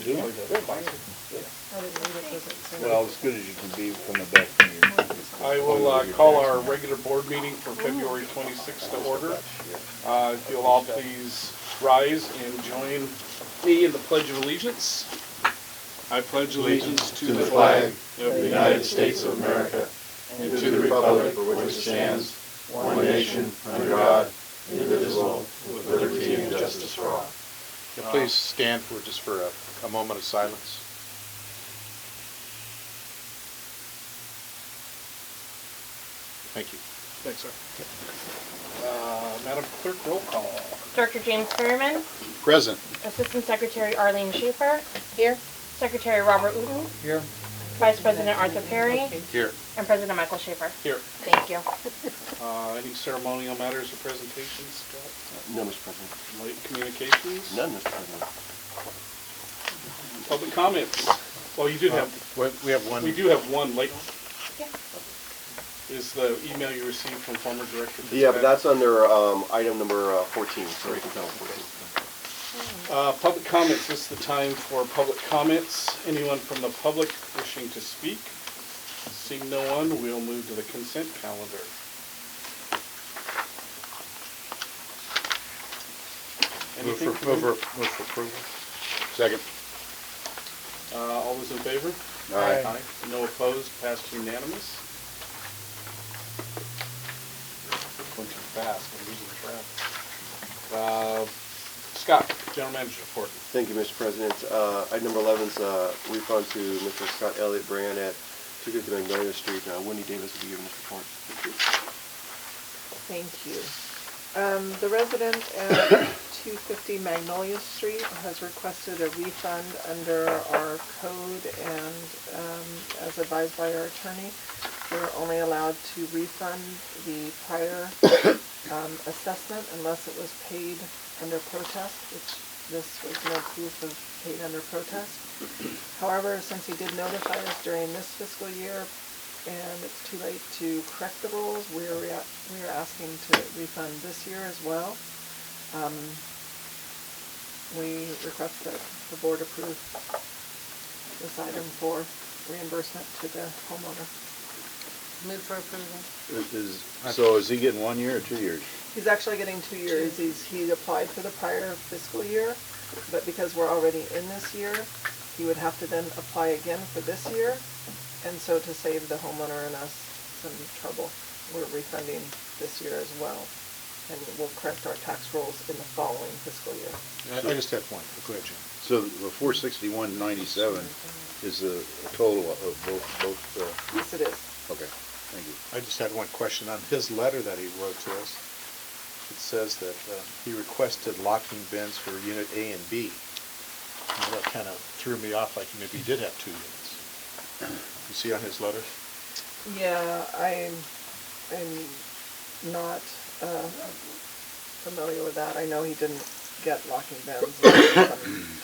Zoom? Play the classic. I didn't read it, does it say? Well, as good as you can be from the back from your... I will call our regular board meeting for February 26th to order. If you'll all please rise and join me in the Pledge of Allegiance. I pledge allegiance to the flag of the United States of America and to the republic for which it stands, one nation, under God, indivisible, with liberty and justice for all. Yeah, please stand for just for a moment of silence. Thank you. Thanks, sir. Madam Clerk, roll call. Director James Ferryman, Present. Assistant Secretary Arlene Schaefer, Here. Secretary Robert Uten, Here. Vice President Arthur Perry, Here. and President Michael Schaefer. Here. Thank you. Any ceremonial matters or presentations, Scott? No, Mr. President. Late communications? None, Mr. President. Public comments? Well, you do have, We have one. we do have one late. Yeah. Is the email you received from former Director Fitzpatrick? Yeah, but that's under item number 14, so you can tell 14. Public comments, this is the time for public comments. Anyone from the public wishing to speak? Seeing no one, we'll move to the consent calendar. Anything? Move for approval. Second. All those in favor? Aye. No opposed, passed unanimous. Going too fast, I'm losing track. Scott, General Manager report. Thank you, Mr. President. Item number 11 is refund to Mr. Scott Elliott Brand at 250 Magnolia Street. Wendy Davis will be giving this report. Thank you. The resident at 250 Magnolia Street has requested a refund under our code, and as advised by our attorney, we're only allowed to refund the prior assessment unless it was paid under protest, which this was no proof of paid under protest. However, since he did notify us during this fiscal year and it's too late to correct the rules, we are asking to refund this year as well. We request that the board approve this item for reimbursement to the homeowner. Move for approval. So is he getting 1 year or 2 years? He's actually getting 2 years. He applied for the prior fiscal year, but because we're already in this year, he would have to then apply again for this year. And so to save the homeowner and us some trouble, we're refunding this year as well. And we'll correct our tax rules in the following fiscal year. I just have one. Go ahead, Jim. So the 461.97 is a total of both. Yes, it is. Okay, thank you. I just had one question on his letter that he wrote to us. It says that he requested locking bins for Unit A and B. And that kind of threw me off, like maybe he did have 2 units. You see on his letter? Yeah, I'm not familiar with that. I know he didn't get locking bins, some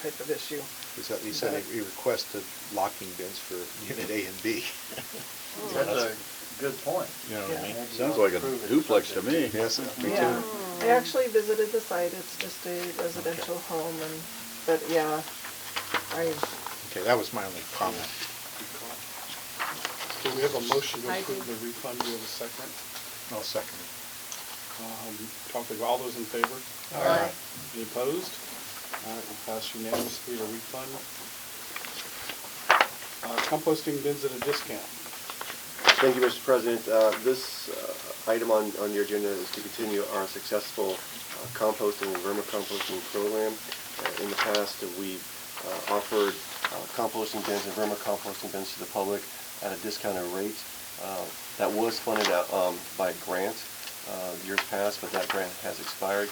type of issue. He said he requested locking bins for Unit A and B. That's a good point. You know what I mean? Maybe Sounds you'll like a approve it duplex to subject me. Yes, me Yeah, too. I actually visited the site. It's just a residential home, but yeah, Okay, that was my only comment. Do we have a motion to approve the refund? Do we have a second? I'll second it. All those in favor? Aye. Any opposed? All right, we'll pass unanimously to refund. Composting bins at a discount. Thank you, Mr. President. This item on your agenda is to continue our successful composting and vermicomposting program. In the past, we've offered composting bins and vermicomposting bins to the public at a discounted rate. That was funded out by grant years past, but that grant has expired.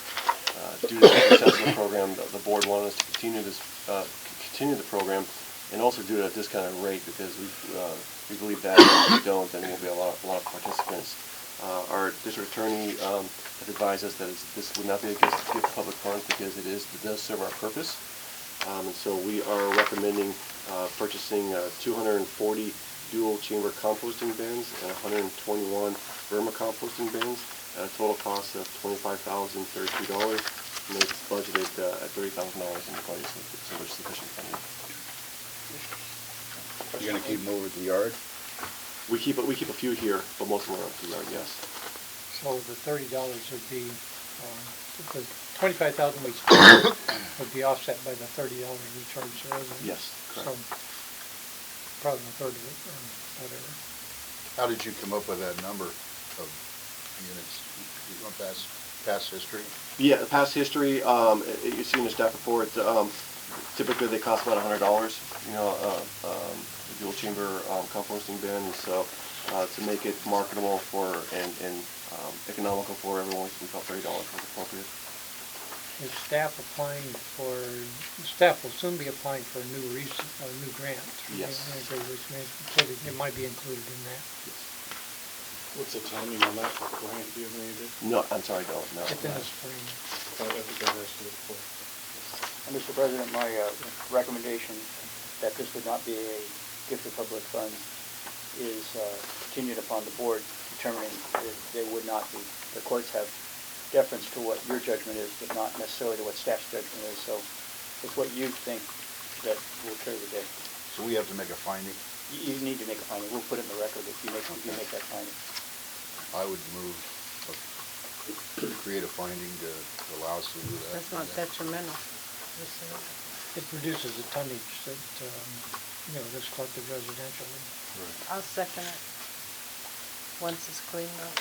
Due to the success of the program, the board wanted us to continue the program, and also do it at a discounted rate, because we believe that if we don't, then there will be a lot of participants. Our district attorney has advised us that this would not be a gift to public funds, because it does serve our purpose. And so we are recommending purchasing 240 dual chamber composting bins and 121 vermicomposting bins at a total cost of $25,032, and it's budgeted at $30,000 in the budget, so there's sufficient funding. You're gonna keep them over at the yard? We keep a few here, but most of them are at the yard, yes. So the $30 would be, the 25,000 we spent would be offset by the $30 we charge the residents. Yes, correct. So probably a third of it, or whatever. How did you come up with that number of units? You went past history? Yeah, past history, you see in the staff report, typically they cost about $100, you know, a dual chamber composting bin. And so to make it marketable for and economical for everyone, we felt $30 was appropriate. Is staff staff will soon be applying for a new grant? Yes. So it might be included in that. What's the timing on that grant, do you have any idea? No, I'm sorry, don't, no. It's in the spring. I think I've asked it before. Mr. President, my recommendation that this would not be a gift of public funds is continued upon the board determining that they would not be. The courts have deference to what your judgment is, but not necessarily to what staff's judgment is. So it's what you think that will carry the day. So we have to make a finding? You need to make a finding. We'll put it in the record if you make that finding. I would move, create a finding to allow us to do that. That's not detrimental. It reduces the tonnage that, that's collected residentially. I'll second it, once it's cleaned up.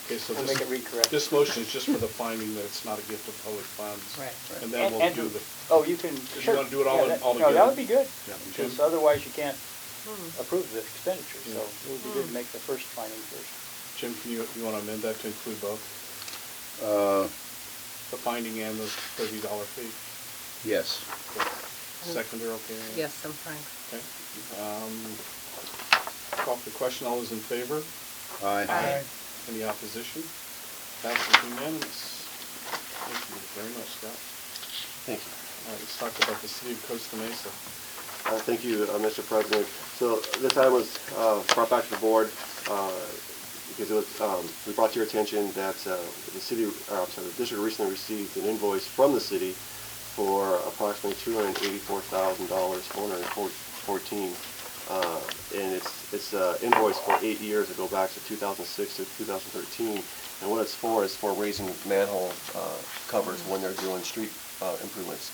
Okay, so We'll make it read correct. this motion is just for the finding that it's not a gift of public funds. Right. And then we'll do the, Oh, you can, you sure. wanna do it all Yeah, all No, that together? would be good, Yeah, because Jim? otherwise you can't approve the expenditure. So Yeah. it would be good to make the first finding first. Jim, you wanna amend that to include both? Uh, The finding and the $30 fee? yes. Seconder, okay? Yes, I'm fine. Okay. Call for the question, all those in favor? Aye. Aye. Any opposition? Passes unanimous. Thank you very much, Scott. Thank you. All right, let's talk about the city of Costa Mesa. Thank you, Mr. President. So this item was brought back to the board because it was, we brought to your attention that the district recently received an invoice from the city for approximately $284,000, 414, and it's invoice for 8 years that go back to 2006 to 2013. And what it's for is for raising manhole covers when they're doing street improvements.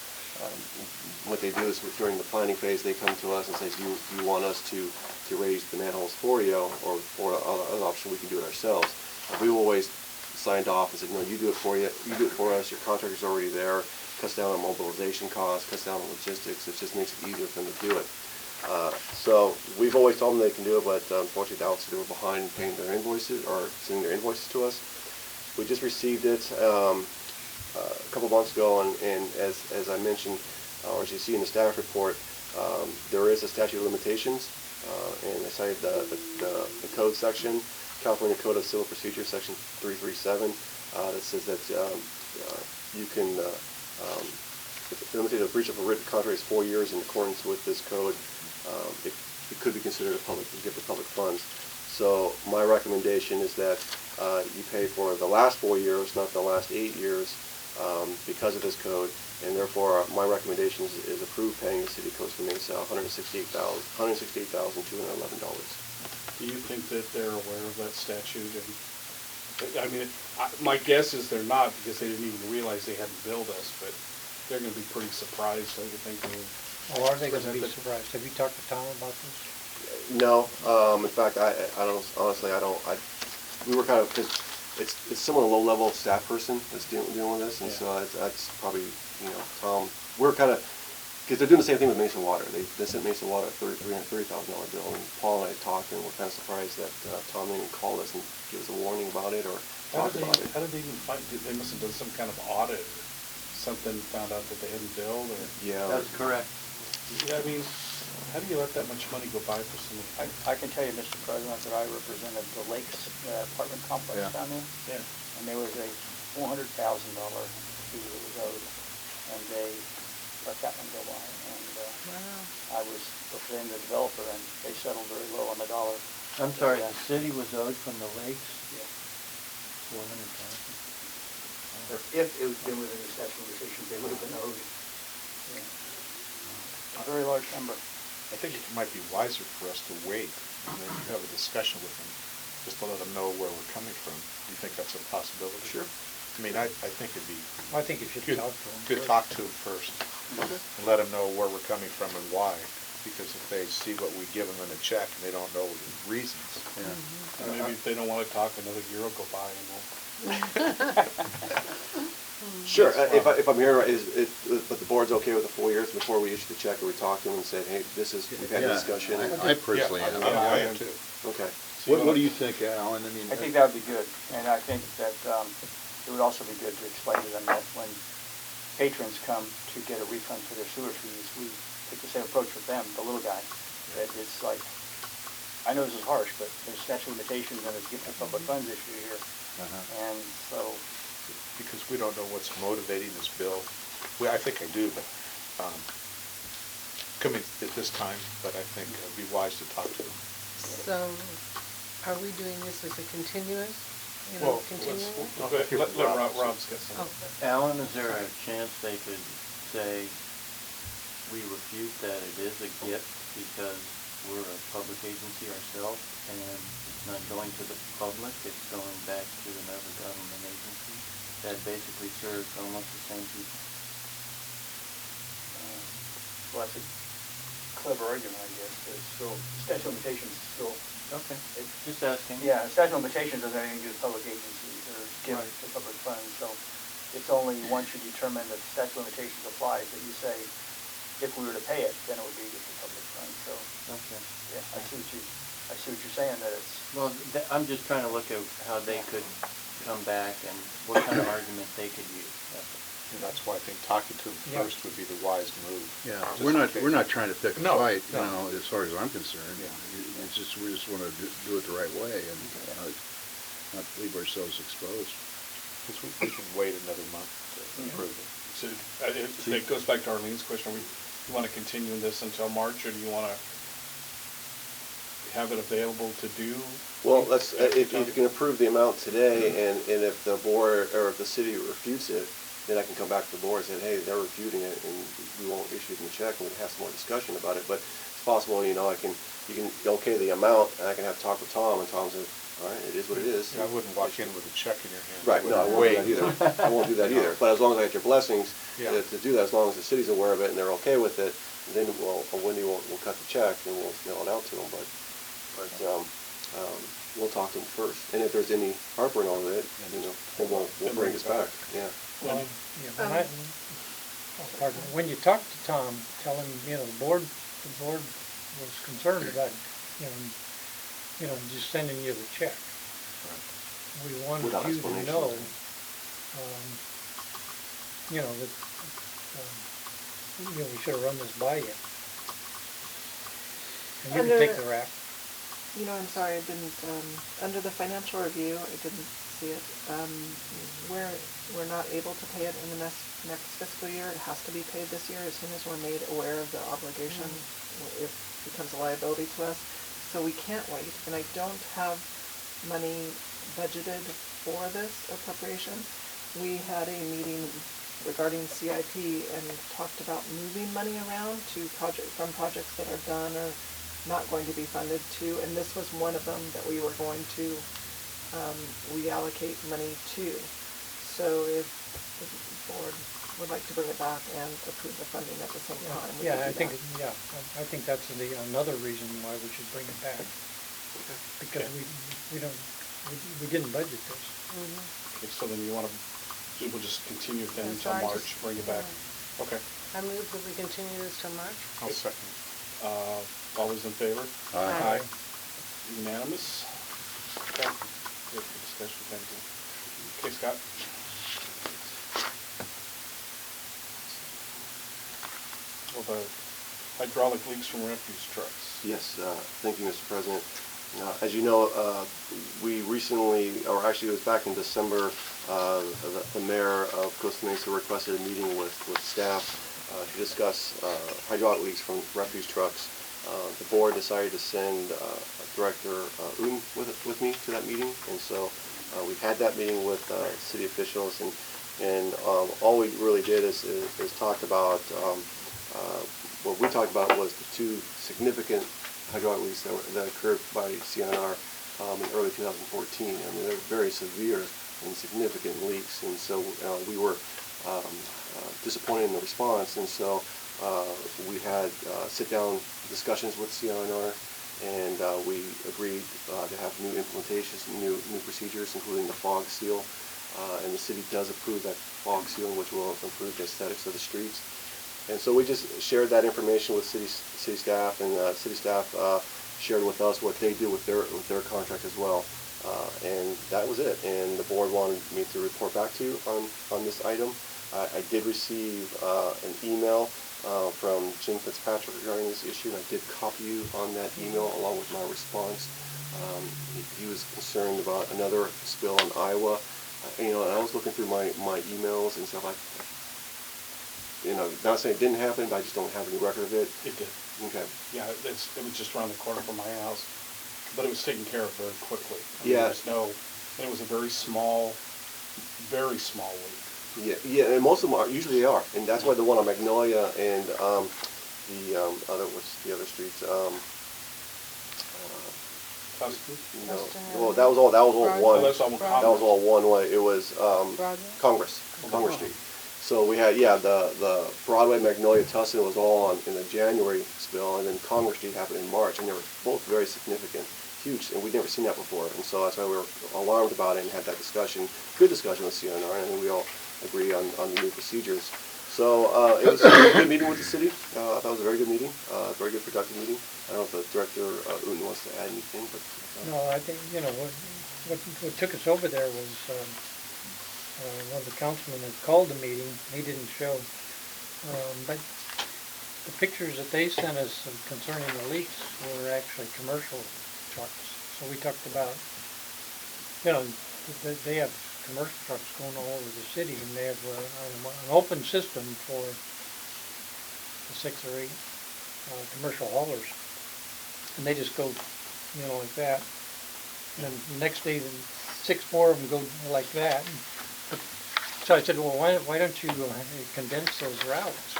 What they do is during the planning phase, they come to us and say, do you want us to raise the manholes for you, or other option, we can do it ourselves. We always signed off and said, no, you do it for you, you do it for us, your contractor's already there, cuts down on mobilization costs, cuts down on logistics, it just makes it easier for them to do it. So we've always told them they can do it, but unfortunately the office, they were behind paying their invoices, or sending their invoices to us. We just received it a couple months ago, and as I mentioned, or as you see in the staff report, there is a statute of limitations, and I cited the code section, California Code of Civil Procedure, section 337, that says that you can, if the limited breach of a written contract is 4 years in accordance with this code, it could be considered a gift of public funds. So my recommendation is that you pay for the last 4 years, not the last 8 years, because of this code, and therefore my recommendation is approve paying the city of Costa Mesa $168,211. Do you think that they're aware of that statute? And I mean, my guess is they're not, because they didn't even realize they hadn't billed us, but they're going to be pretty surprised, I would think. Or are they going to be surprised? Have you talked to Tom about this? No, in fact, I don't, honestly, we were kind of, because it's someone, a low-level staff person that's dealing with this, and so that's probably, Tom, we're kind of, because they're doing the same thing with Mesa Water. They sent Mesa Water a $330,000 bill, and Paul and I talked, and we're kind of surprised that Tom didn't call us and give us a warning about it, or talk about it. How did they even find, they must have done some kind of audit, something, found out that they hadn't billed, or? Yeah. That's correct. Yeah, I mean, how do you let that much money go by for someone? I can tell you, Mr. President, that I represented the Lakes apartment complex down there. Yeah. And there was a $400,000 fee that was owed, and they let that one go by. And I was representing the developer, and they settled very low on the dollar. I'm sorry, the city was owed from the lakes Yeah. 400,000. If it was been within the statute of limitations, they would have been owed. Yeah. a very large number. I think it might be wiser for us to wait and then you have a discussion with them, just to let them know where we're coming from. Do you think that's a possibility? Sure. I mean, I think it'd be I think you should good, talk to them. good talk to them first Okay. and let them know where we're coming from and why. Because if they see what we give them in a check and they don't know the reasons. Yeah. And maybe if they don't wanna talk, another year will go by and we'll. Sure, Yes, if I'm hearing right, but the board's okay with the 4 years before we issue the check, or we talk to them and say, hey, we've had a Yeah, discussion? I personally Yeah, am. I am too. Okay. What do you think, Alan? I mean, I think that would be good, and I think that it would also be good to explain to them that when patrons come to get a refund for their sewer fees, we take the same approach with them, the little guy, that it's like, I know this is harsh, but there's statute of limitations and there's gift of public funds issue here, Uh-huh. and so, Because we don't know what's motivating this bill. Well, I think I do, but, coming at this time, but I think it'd be wise to talk to them. So, are we doing this as a continuous? Well, Continuing? Let Rob's get some. Oh, Alan, is there a chance they could say, we refute that it is a gift because we're a public agency ourselves and it's not going to the public, it's going back to another government agency that basically serves almost the same people? well, that's a clever argument, I guess, but it's still, statute of limitations is still, Okay, It- just asking. yeah, statute of limitations doesn't have anything to do with public agencies or gift Right. to public funds, so it's only once you determine that statute of limitations applies that you say, if we were to pay it, then it would be a gift to public funds, so, Okay. yeah, I see what you're saying, that it's, Well, I'm just trying to look at how they could come back and what kind of argument they could use. And that's why I think talking to them Yeah. first would be the wise move. Yeah, Just we're in not, case. we're not trying to pick a No, fight, no. as far as I'm concerned. Yeah. It's just, we just wanna do it the right way and not leave ourselves exposed. Because we can wait another month to approve it. So, it goes back to Arlene's question, you wanna continue this until March, or do you wanna have it available to do? Well, if you can approve the amount today, and if the board, or if the city refutes it, then I can come back to the board and say, hey, they're refuting it, and we won't issue them a check, and we can have some more discussion about it. But it's possible, you can okay the amount, and I can have a talk with Tom, and Tom says, all right, it is what it is. I wouldn't walk in with a check in your hand. Right, no, I won't do that either. I won't do that either. But as long as I get your blessings Yeah. to do that, as long as the city's aware of it and they're okay with it, then Wendy will cut the check and we'll mail it out to them. But we'll talk to them first. And if there's any heartburn over it, then we'll bring this back. Yeah. Well, yeah, pardon me, when you talk to Tom, tell him, the board was concerned about, just sending you the check. We wanted Without you to explanation. know, that, we should have run this by you. And you can take the rap. I'm sorry, I didn't, under the financial review, I didn't see it. We're not able to pay it in the next fiscal year. It has to be paid this year as soon as we're made aware of the obligation. It becomes a liability to us. So we can't wait, and I don't have money budgeted for this appropriation. We had a meeting regarding CIP and talked about moving money around from projects that are done or not going to be funded to, and this was one of them that we were going to reallocate money to. So if the board would like to bring it back and approve the funding at the same time. we Yeah, could do that. I think that's another reason why we should bring it back. Because we didn't budget this. Okay, so then we'll just continue then That's until right, March, just- bring it back. Okay. I move that we continue this till March. I'll second. All those in favor? Aye. Unanimous? Okay, good for discussion, thank you. Okay, Scott? Well, the hydraulic leaks from refuse trucks. Yes, thank you, Mr. President. As you know, we recently, or actually it was back in December, the mayor of Costa Mesa requested a meeting with staff to discuss hydraulic leaks from refuse trucks. The board decided to send Director Uden with me to that meeting, and so we had that meeting with city officials, and all we really did is talked about what we talked about was the two significant hydraulic leaks that occurred by CNR in early 2014. I mean, they're very severe and significant leaks, and so we were disappointed in the response, and so we had sit-down discussions with CNR, and we agreed to have new implementations, new procedures, including the fog seal, and the city does approve that fog seal, which will improve the aesthetics of the streets. And so we just shared that information with city staff, and city staff shared with us what they do with their contract as well. And that was it. And the board wanted me to report back to you on this item. I did receive an email from Jim Fitzpatrick regarding this issue, and I did copy you on that email along with my response. He was concerned about another spill in Iowa. And I was looking through my emails and stuff. Not saying it didn't happen, but I just don't have any record of it. It did. Okay. Yeah, it was just around the corner from my house, but it was taken care of very quickly. Yeah. It was a very small leak. Yeah, and most of them usually they are, and that's why the one on Magnolia and what's the other streets? Costa? No, Costa. well, that was all Broadway. one. Oh, that's all Broadway. That was all one way. It was Broadway? Congress Street. So we had the Broadway, Magnolia, Tustin was all in the January spill, and then Congress Street happened in March, and they were both very significant, huge, and we'd never seen that before, and so that's why we were alarmed about it and had that discussion, good discussion with CNR, and then we all agree on the new procedures. So it was a good meeting with the city. I thought it was a very good meeting, very good productive meeting. I don't know if the director Uten wants to add anything, but No, I think, what took us over there was, one of the councilmen had called the meeting, he didn't show. But the pictures that they sent us concerning the leaks were actually commercial trucks. So we talked about, they have commercial trucks going all over the city, and they have an open system for the 6 or 8 commercial haulers. And they just go, like that. And then the next day, 6 more of them go like that. So I said, well, why don't you condense those routes?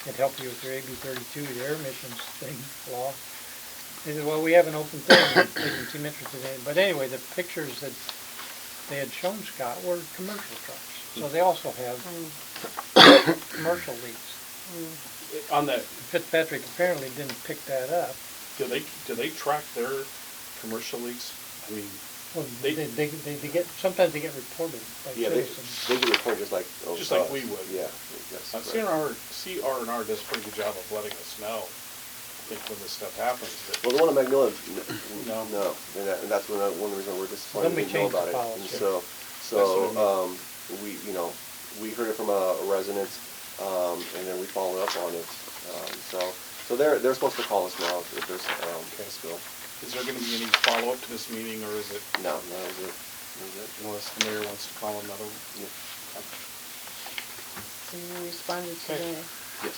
It'd help you with your AB 32, the air emissions thing, law. They said, well, we have an open thing. They didn't seem interested in it. But anyway, the pictures that they had shown Scott were commercial trucks. So they also have commercial leaks. On that, Fitzpatrick apparently didn't pick that up. do they track their commercial leaks? I mean, Well, they get, sometimes they get reported by they citizens. get reported just like we would. Yeah, yes. CR&R does a pretty good job of letting us know, I think, when this stuff happens. But Well, the one in Magnolia, No. no, and that's one of the reasons we're disappointed Then we we didn't know changed the about it. And policy. so we heard it from a resident, and then we followed up on it. So they're supposed to call us now if there's a spill. is there going to be any follow-up to this meeting, or is it, No, that was it. That was it. unless the mayor wants to call another one? Yeah. So you responded to Okay. the, Yes.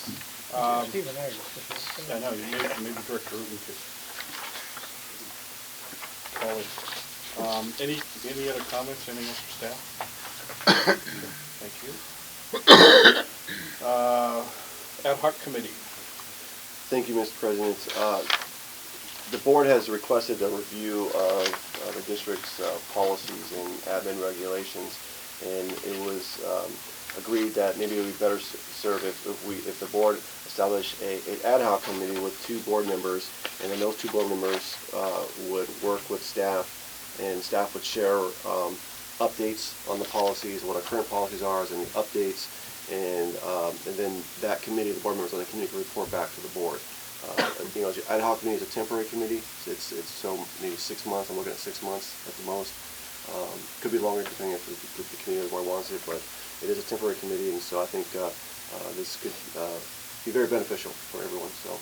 Steve and I were just- I know, maybe Director Uten could call it. Any other comments, anything else for staff? Thank you. Ad hoc committee. Thank you, Mr. President. The board has requested a review of the district's policies and admin regulations, and it was agreed that maybe it would be better served if the board established an ad hoc committee with 2 board members, and then those 2 board members would work with staff, and staff would share updates on the policies, what our current policies are, and the updates, and then that committee, the board members on the committee, can report back to the board. Ad hoc committee is a temporary committee. It's so maybe 6 months. I'm looking at 6 months at the most. Could be longer depending if the committee or the board wants it, but it is a temporary committee, and so I think this could be very beneficial for everyone. So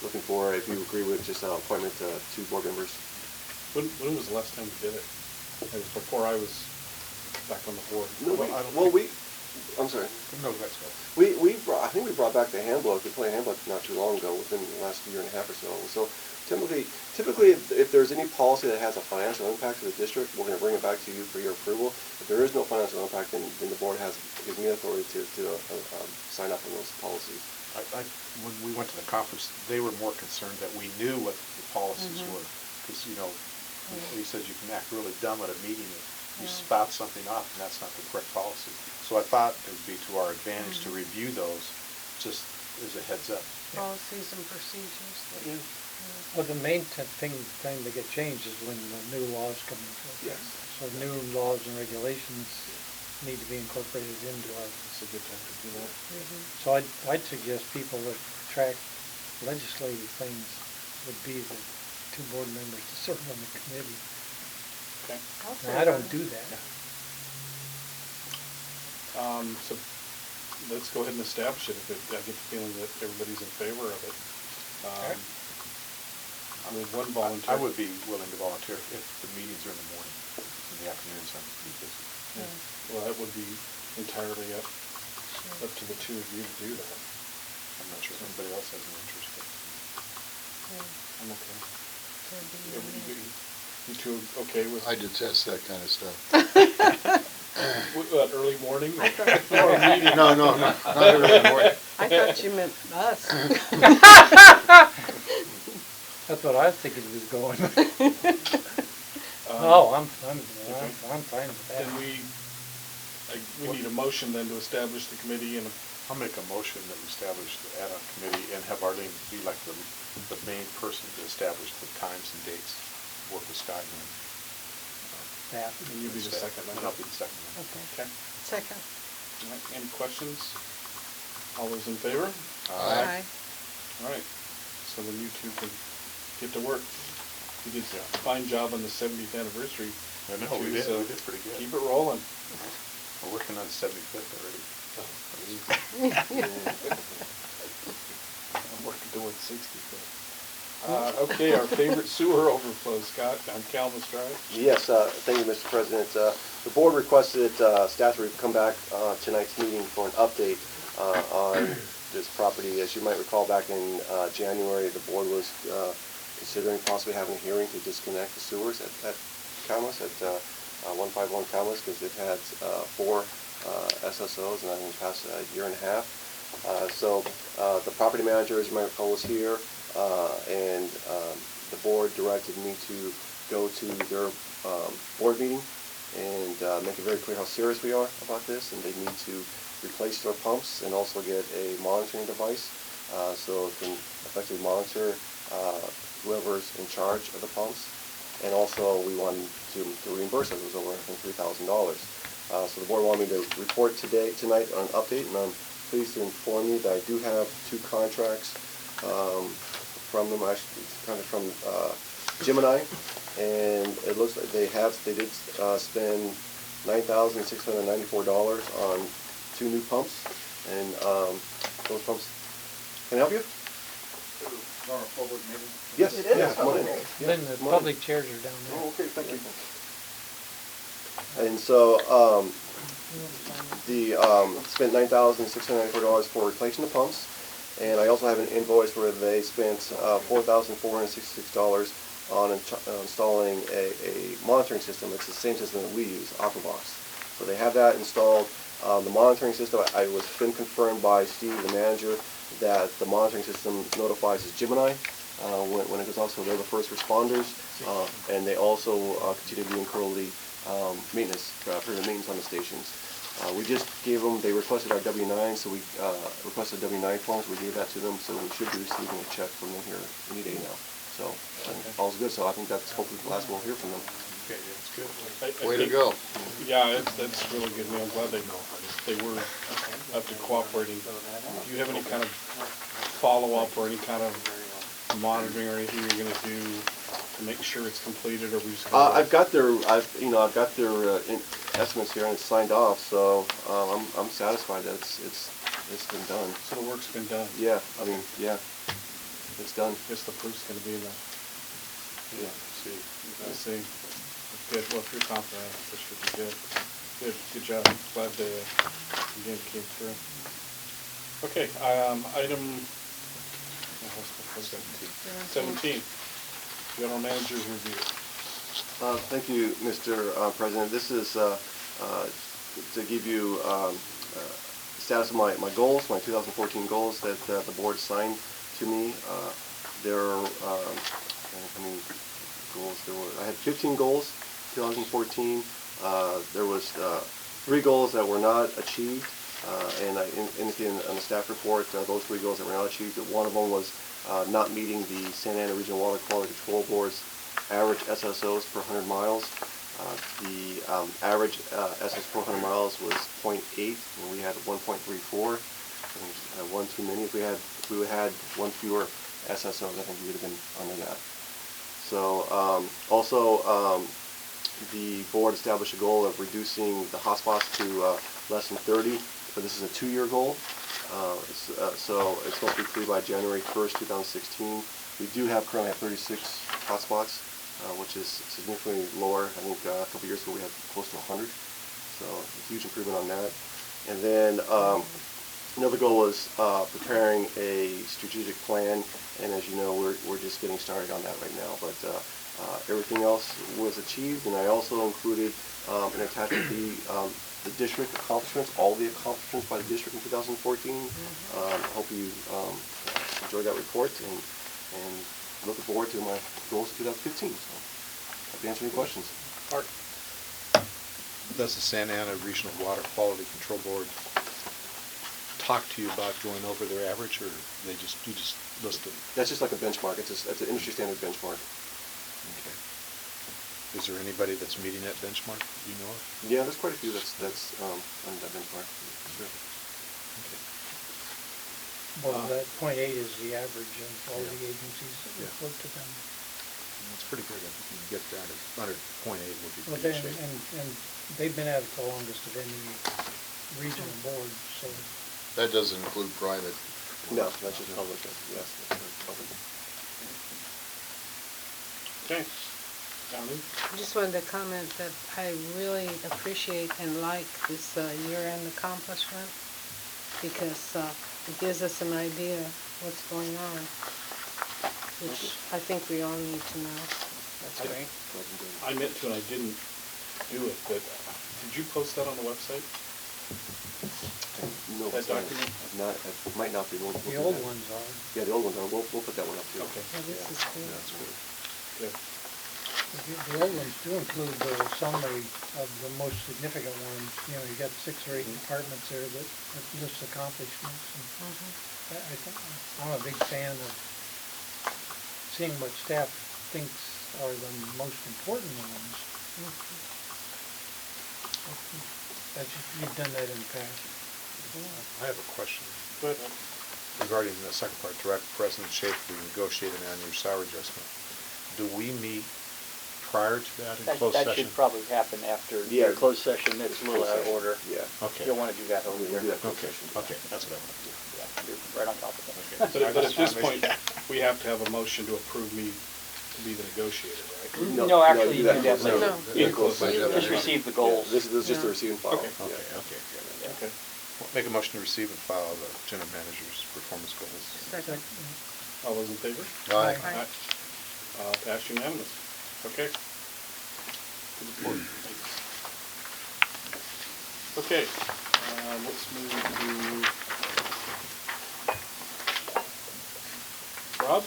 looking for, if you agree with just an appointment to 2 board members. When was the last time we did it? It was before I was back on the board. No, Well, I don't well, I'm sorry. No, let's go. I think we brought back back the handbook, the employee handbook not too long ago, within the last year and a half or so. And so typically if there's any policy that has a financial impact to the district, we're going to bring it back to you for your approval. If there is no financial impact, then the board gives me authority to sign up on those policies. When we went to the conference, they were more concerned that we knew what the policies were. Because, he says you can act really dumb at a meeting if you spout something off and that's not the correct policy. So I thought it would be to our advantage to review those, just as a heads up. Policies and procedures. Well, the main thing that get changed is when the new laws come into effect. Yes. So new laws and regulations need to be incorporated into our. It's a good time to do that. So I'd suggest people that track legislative things would be the two board members to serve on the committee. Okay. Now, I don't do that. So let's go ahead and establish it. I get the feeling that everybody's in favor of it. With one volunteer. I would be willing to volunteer if the meetings are in the morning. In the afternoons, I'm pretty busy. Well, that would be entirely up to the two of you to do that. I'm not sure if anybody else has an interest. I'm okay. You two okay with? I detest that kind of stuff. What, early morning? I thought- Or a meeting? No, not early morning. I thought you meant us. That's what I was thinking it was going. I'm fine with that. Then we need a motion then to establish the committee and I'll make a motion that we establish the ad hoc committee and have Arlene be like the main person to establish the times and dates, work with Scott and That. and you be the second and then. I'll be the second one. Okay. Okay. Second. All right. Any questions? All those in favor? Aye. All right. So then you two can get to work. You did a fine job on the 70th anniversary. I know, we did pretty good. Keep it rolling. We're working on 75th already. I'm working towards 65. Okay, our favorite sewer overflow, Scott, on Calmus Drive. Yes, thank you, Mr. President. The board requested staff to come back tonight's meeting for an update on this property. As you might recall, back in January, the board was considering possibly having a hearing to disconnect the sewers at Calmus, at 151 Calmus, because it had 4 SSOs, and I think past a year and a half. So the property manager, as you might recall, was here, and the board directed me to go to their board meeting and make it very clear how serious we are about this, and they need to replace their pumps and also get a monitoring device so it can effectively monitor whoever's in charge of the pumps. And also we wanted to reimburse us. It was over, I think, $3,000. So the board wanted me to report tonight on an update, and I'm pleased to inform you that I do have 2 contracts from them, actually, contracts from Gemini, and it looks like they did spend $9,694 on 2 new pumps, and those pumps. Can I help you? Yes. It is yeah, come on in. public. Yeah, Then the come on in. public chairs are down there. Oh, okay, thank you. And so, spent $9,694 for replacing the pumps, and I also have an invoice where they spent $4,466 on installing a monitoring system. It's the same system that we use, Aquabox. So they have that installed. The monitoring system, I was been confirmed by Steve, the manager, that the monitoring system notifies as Gemini when it goes off, so they're the first responders, and they also continue to do quarterly maintenance, preventive maintenance on the stations. We just gave them, they requested our W-9, so we requested W-9 forms, we gave that to them, so we should be receiving a check from them here any day now. So, all's good, so I think that's hopefully the last we'll hear from them. Okay, yeah, that's good. I Way to think- go. Yeah, that's really good. I'm glad they were up to cooperating. Do you have any kind of follow-up or any kind of monitoring or anything you're going to do to make sure it's completed, or we just? I've got their estimates here and it's signed off, so I'm satisfied that it's been done. So the work's been done. Yeah, I mean, yeah, it's done. Guess the proof's going to be in the. Yeah, see. I see. Good. Well, if you're confident, this should be good. Good job. Glad they again came through. Okay, item 17, general manager's review. Thank you, Mr. President. This is to give you status of my goals, my 2014 goals that the board assigned to me. There are, how many goals there were? I had 15 goals, 2014. There was 3 goals that were not achieved, and I indicated on the staff report those 3 goals that were not achieved. One of them was not meeting the Santa Ana Regional Water Quality Control Board's average SSOs per 100 miles. The average SS per 100 miles was 0.8, and we had 1.34. One too many. If we would have had one fewer SSOs, I think we would have been under that. So the board established a goal of reducing the hotspots to less than 30, but this is a 2-year goal. So it's supposed to be free by January 1st, 2016. We do currently have 36 hotspots, which is significantly lower. I think a couple years ago we had close to 100, so a huge improvement on that. And then another goal was preparing a strategic plan, and as you know, we're just getting started on that right now. But everything else was achieved, and I also included an attachment the district accomplishments, all the accomplishments by the district in 2014. I hope you enjoyed that report, and looking forward to my goals in 2015. So, happy to answer any questions. Art. Does the Santa Ana Regional Water Quality Control Board talk to you about going over their average, or you just list it? That's just like a benchmark. It's an industry standard benchmark. Okay. Is there anybody that's meeting that benchmark you know of? Yeah, there's quite a few that's on that benchmark. Sure. Okay. Well, that 0.8 is the average of all the agencies that Yeah. we've looked at them. That's pretty good. If you can get down to under 0.8 would be Well, good then, shape. and they've been at it the longest of any regional board, so. That doesn't include private. No, that's just public. Yes, that's public. Okay. Donnie? I just wanted to comment that I really appreciate and like this year-end accomplishment because it gives us an idea what's going on, which I think we all need to know. That's great. I meant to and I didn't do it, but did you post that on the website? No, That it's not. document? Not, it might not be. We'll The do old that. ones are. Yeah, the old ones are. We'll put that one up too. Okay. Well, this is good. That's good. Good. The old ones do include the summary of the most significant ones. You know, you got 6 or 8 departments there that list accomplishments. And I'm a big fan of seeing what staff thinks are the most important ones. You've done that in the past. I have a question But regarding the second part. Direct President Schaefer negotiated on your salary adjustment. Do we meet prior to that in closed That session? should probably happen after Yeah. your closed session. It's a little out of order. Yeah. Okay. You'll want to do that over We'll here. do that closed Okay, session. okay, that's what I want to do. Yeah, you're right on top of it. Okay. at this point, we have to have a motion to approve me to be the negotiator, right? No, actually, you you do do that later. later. No. Yeah, closed session. Just receive the goals. This is just the Yeah. receive and file. Okay. Yeah. Okay. Okay. Make a motion to receive and file the general manager's performance goals. Second. All those in favor? Aye. Aye. Passed unanimous. Okay. Good report. Thanks. Okay, let's move to Rob?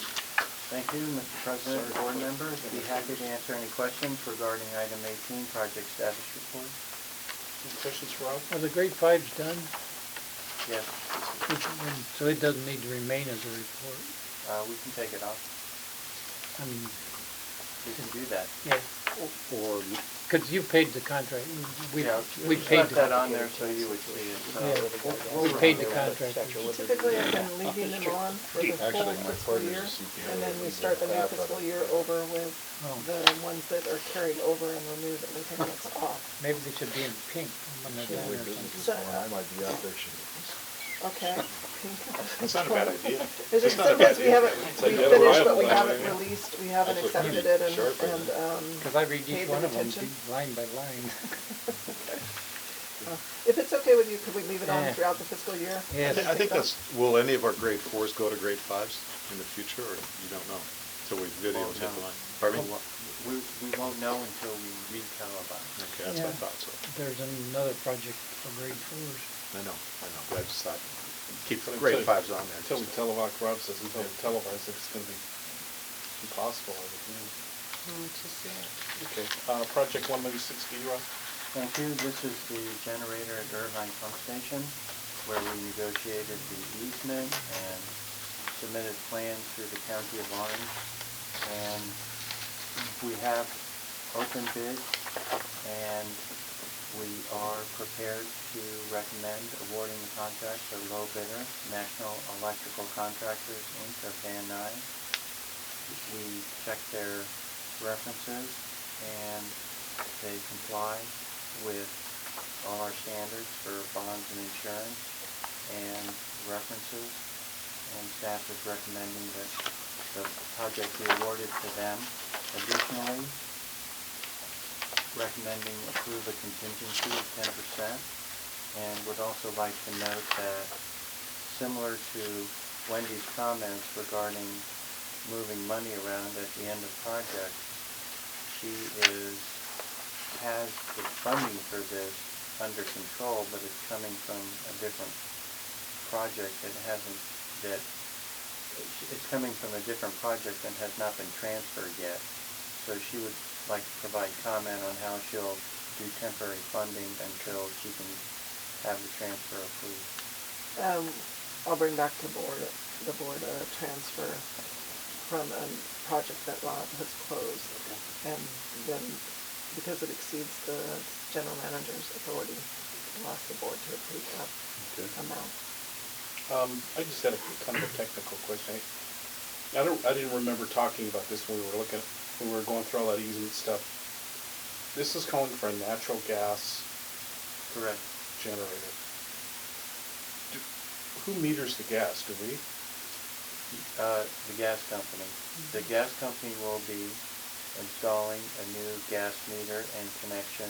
Thank you, Mr. President, and board members. I'd be happy to answer any questions regarding item 18, project status report. Any questions for Rob? Are the grade 5s done? Yes, So it doesn't need to remain as a report? we can take it off. I mean, We can do that. yeah, Or because you paid the contract. We Yeah, paid left that the, on there so you would see it. Yeah. We paid the contract. Typically, I've been leaving them on for the full Actually, my fiscal partner's year, a CPA. and then we start the new fiscal year over with Oh. the ones that are carried over and remove everything that's off. maybe they should be in pink when they're done or something. So, I might be out there shooting. okay. That's not a bad idea. It's just It's not a bad sometimes we haven't, idea. we It's finished, but we identifiable, haven't yeah. released, we haven't That's what accepted pretty it sharp, and, Because I read paid each them one of them attention. line by line. If it's okay with you, could we leave it on Yeah. throughout the fiscal year? Yes. I think that's, will any of our grade fours go to grade fives in the future, or you don't know? Until we videotape Won't the know. line? Pardon me? We won't know until we re-televise. Okay, that's what I Yeah. thought, so. There's another project for grade fours. I know, but I just thought, keep But grade until- fives on there. Until we just- televise, Rob says until we televise, it's gonna be impossible, I would think. Want to see it? Okay, project 196D, Rob? Thank you. This is the generator at Irvine Pump Station, where we negotiated the easement and submitted plans through the County of Orange. And we have open bids, and we are prepared to recommend awarding the contract to low bidder, National Electrical Contractors, Inc. of Van Nuys. We checked their references, and they comply with all our standards for bonds and insurance and references, and staff is recommending that the project be awarded to them. Additionally, recommending approve a contingency of 10%, and would also like to note that, similar to Wendy's comments regarding moving money around at the end of projects, she has the funding for this under control, but it's coming from a different project it's coming from a different project and has not been transferred yet. So she would like to provide comment on how she'll do temporary funding until she can have the transfer approved. I'll bring back to the board a transfer from a project that Rob has closed. And then, because it exceeds the general manager's authority, I'll ask the board to approve that amount. I just had a kind of a technical question. I didn't remember talking about this when we were going through all that easement stuff. This is calling for a natural gas Correct. generator. Who meters the gas? Do we? The gas company. The gas company will be installing a new gas meter and connection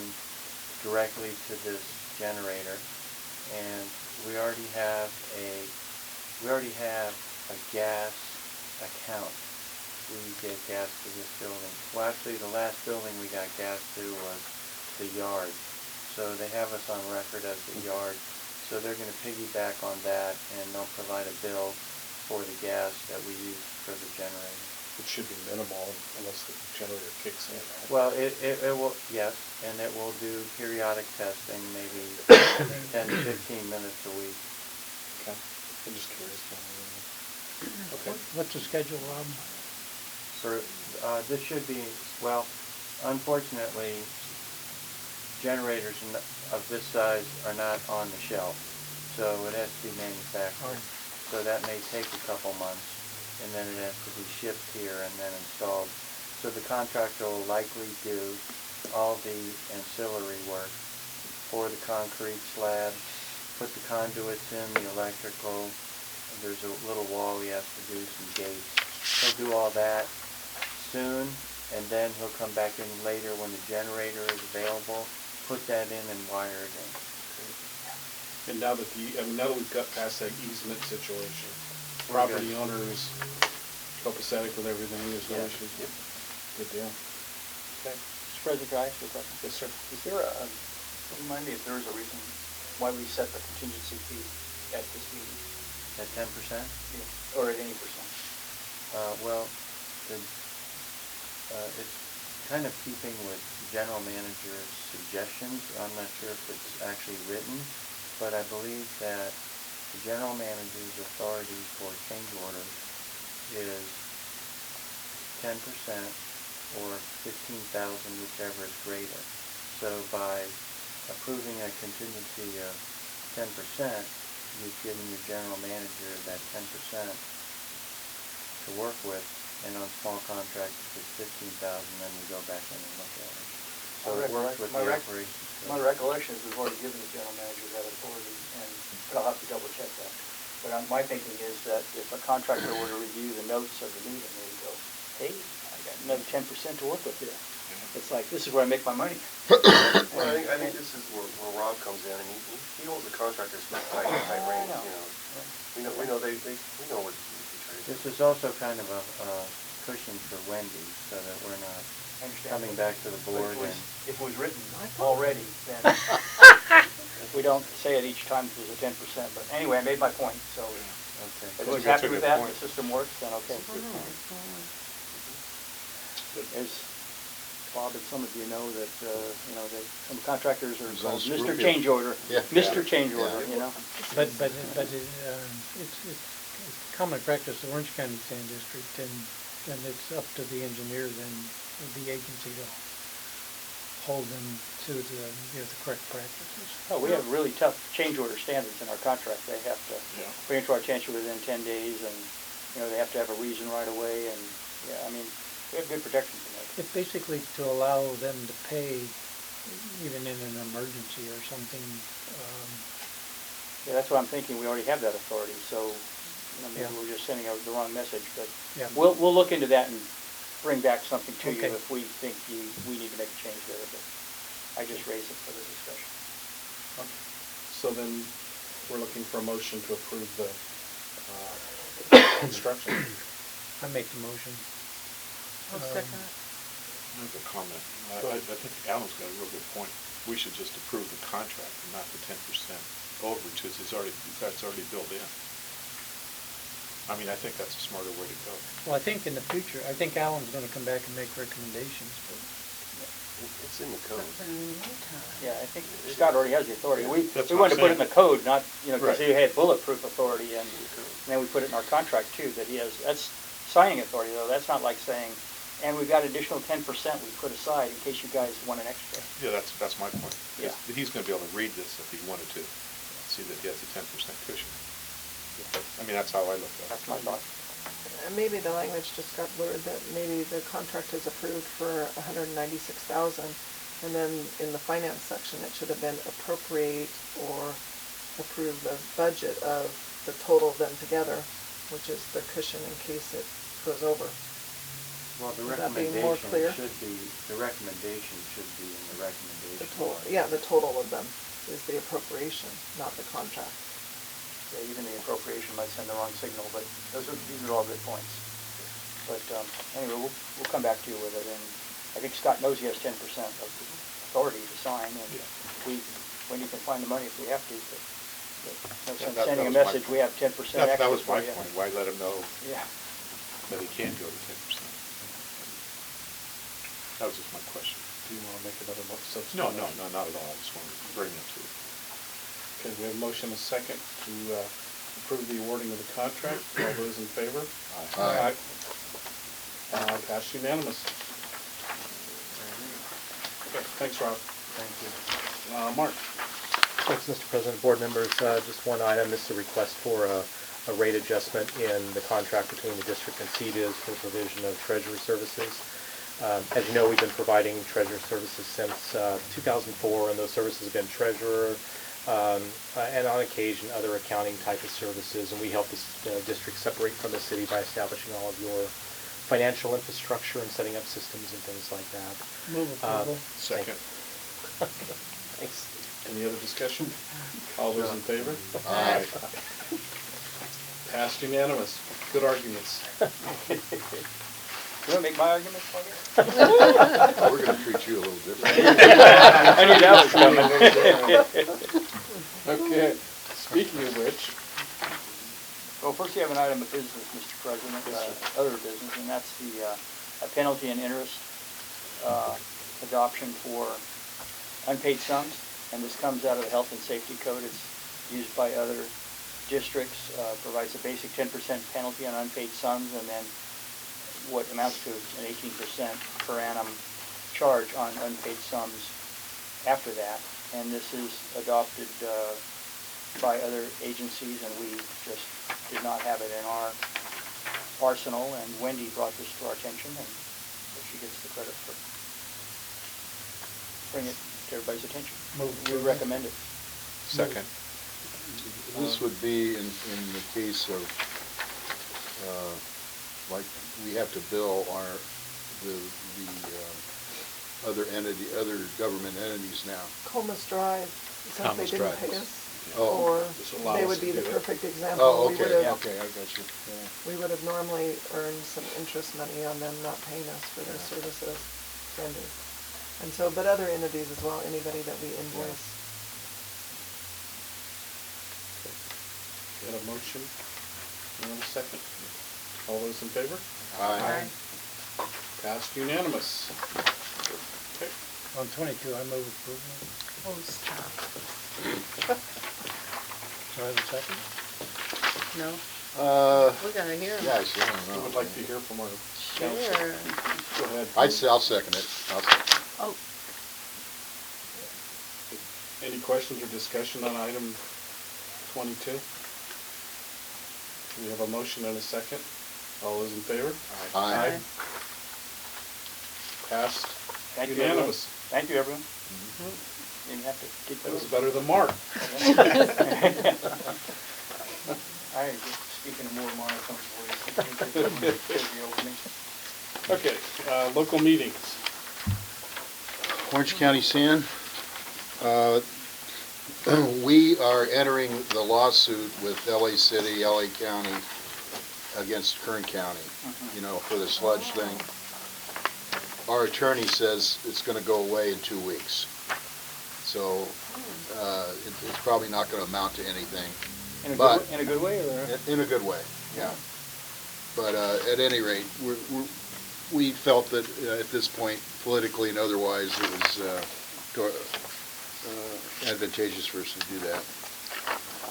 directly to this generator. And we already have a gas account. We get gas to this building. Well, actually, the last building we got gas to was the yard. So they have us on record as the yard. So they're going to piggyback on that, and they'll provide a bill for the gas that we use for the generator. It should be minimal unless the generator kicks in, right? Well, it will, yes, and it will do periodic testing, maybe 10 to 15 minutes a week. Okay. I'm just curious. Okay. What's the schedule, Rob? For, this should be, well, unfortunately, generators of this size are not on the shelf, so it has to be manufactured. So that may take a couple months, and then it has to be shipped here and then installed. So the contractor will likely do all the ancillary work for the concrete slab, put the conduits in, the electrical. There's a little wall he has to do, some gates. He'll do all that soon, and then he'll come back in later when the generator is available, put that in and wire it in. And now that now that we've got past that easement situation, We're property good. owners copacetic with everything, there's no Yeah. issues? Good deal. Okay. Mr. President, could I ask you a question? Yes, sir. Is there remind me if there is a reason why we set the contingency fee at this meeting? At 10%? Or at any percent? Well, it's kind of keeping with general manager's suggestions. I'm not sure if it's actually written, but I believe that the general manager's authority for change orders is 10% or 15,000, whichever is greater. So by approving a contingency of 10%, you've given your general manager that 10% to work with, and on small contracts, if it's 15,000, then we go back in and look at it. So it works with the operations. My recollection is we've already given the general manager that authority, but I'll have to double check that. But my thinking is that if a contractor were to review the notes of the meeting, they would go, hey, I got another 10% to work with here. It's like, this is where I make my money. Well, I think this is where Rob comes in, and he holds the contractors for tight reins, you know. We know we know what we try to do. This is also kind of a cushion for Wendy, so that we're not I understand. coming back to the board and... If it was written already, then we don't say it each time if there's a 10%. But anyway, I made my point, so Okay. if he's happy with that, the system works, then okay. As Bob and some of you know that, some contractors are It's called Mr. unscrupulous. Change Order. Yeah. Mr. Change Order, Yeah. But it's common practice in Orange County Sand District, and it's up to the engineer then, the agency to hold them to the correct practices. Oh, we have really tough change order standards in our contract. They have to bring it to our attention within 10 days, and, they have to have a reason right away, and, we have good protection from that. It's basically to allow them to pay even in an emergency or something. Yeah, that's what I'm thinking. We already have that authority, so, maybe Yeah. we're just sending out the wrong message, but Yeah. we'll look into that and bring back something to you Okay. if we think we need to make a change there, but I just raised it for the discussion. So then, we're looking for a motion to approve the instruction. I make the motion. I'll second it. I have a comment. I think Alan's got a real good point. We should just approve the contract and not the 10% overages. That's already built in. I mean, I think that's a smarter way to go. Well, I think in the future, I think Alan's gonna come back and make recommendations, but It's in the code. But in the meantime, Yeah, I think Scott already has the authority. We That's we what wanted to I'm put it in the code, not, because Right. he had bulletproof authority, and then we put it in our contract too, that he has, that's signing authority though. That's not like saying, and we've got additional 10% we put aside in case you guys want an extra. Yeah, that's my point. Yeah. He's gonna be able to read this if he wanted to, see that he has a 10% cushion. I mean, that's how I look at it. That's my thought. Maybe the language just got blurred, that maybe the contract is approved for 196,000, and then in the finance section, it should have been appropriate or approve the budget of the total of them together, which is the cushion in case it goes over. Well, the Would that be more recommendation clear? should be, the recommendation should be in the recommendation. The total, yeah, the total of them is the appropriation, not the contract. Yeah, even the appropriation might send the wrong signal, but these are all good points. But anyway, we'll come back to you with it, and I think Scott knows he has 10% of the authority to sign, and when you can find the money if we have to, but no sense That sending a was my message, point. we have 10% extra. That was my for you. point. Why let him know Yeah. that he can go to 10%? That was just my question. Do you want to make another motion? No, not at all. I just wanted to bring it to you. Okay, we have a motion and a second to approve the awarding of the contract. All those in favor? Aye. Passed unanimous. Okay, thanks, Rob. Thank you. Mark? Thanks, Mr. President, board members. Just one item, this is a request for a rate adjustment in the contract between the district and CDIS for the provision of treasury services. As you know, we've been providing treasurer services since 2004, and those services have been treasurer, and on occasion other accounting type of services, and we help this district separate from the city by establishing all of your financial infrastructure and setting up systems and things like that. move approval. Second. Thanks. Any other discussion? All those in favor? Aye. Passed unanimous. Good arguments. You want to make my argument for you? We're gonna treat you a little different. I knew that was coming. Okay, speaking of which, Well, first you have an item of business, Mr. President, other business, and that's the penalty and interest adoption for unpaid sums. And this comes out of the Health and Safety Code. It's used by other districts, provides a basic 10% penalty on unpaid sums, and then what amounts to an 18% per annum charge on unpaid sums after that. And this is adopted by other agencies, and we just did not have it in our arsenal, and Wendy brought this to our attention, and so she gets the credit for bringing it to everybody's attention. We recommend it. Second. This would be in the case of, like, we have to bill the other government entities now. Comus Drive, since they Comus didn't Drive pay is- us, Oh. or This allows they us would to be the do it. perfect example. Oh, We okay, would have- okay, I got you. Yeah. We would have normally earned some interest money on them not paying us for their Yeah. services rendered. And so, but other entities as well, anybody that we invoice. Got a motion? And a second. All those in favor? Aye. Passed unanimous. Okay. On 22, I move approval. Oh, stop. Do I have a second? No, we gotta hear 'em. Yes, I don't I know. would like to hear from our council. Sure. Go ahead. I'll second it. I'll second it. Oh, Any questions or discussion on item 22? We have a motion and a second. All those in favor? Aye. Passed Thank you, everyone. unanimous. Thank you, everyone. Didn't have to get That was those. better than Mark. I am just speaking a more monotone voice. The opening. Okay, local meetings. Orange County Sand, we are entering the lawsuit with LA City, LA County against Kern County, you know, for the sludge thing. Our attorney says it's gonna go away in 2 weeks. So, it's probably not gonna amount to anything. But- In a good way, or? In a good way, yeah. But at any rate, we felt that at this point, politically and otherwise, it was advantageous for us to do that.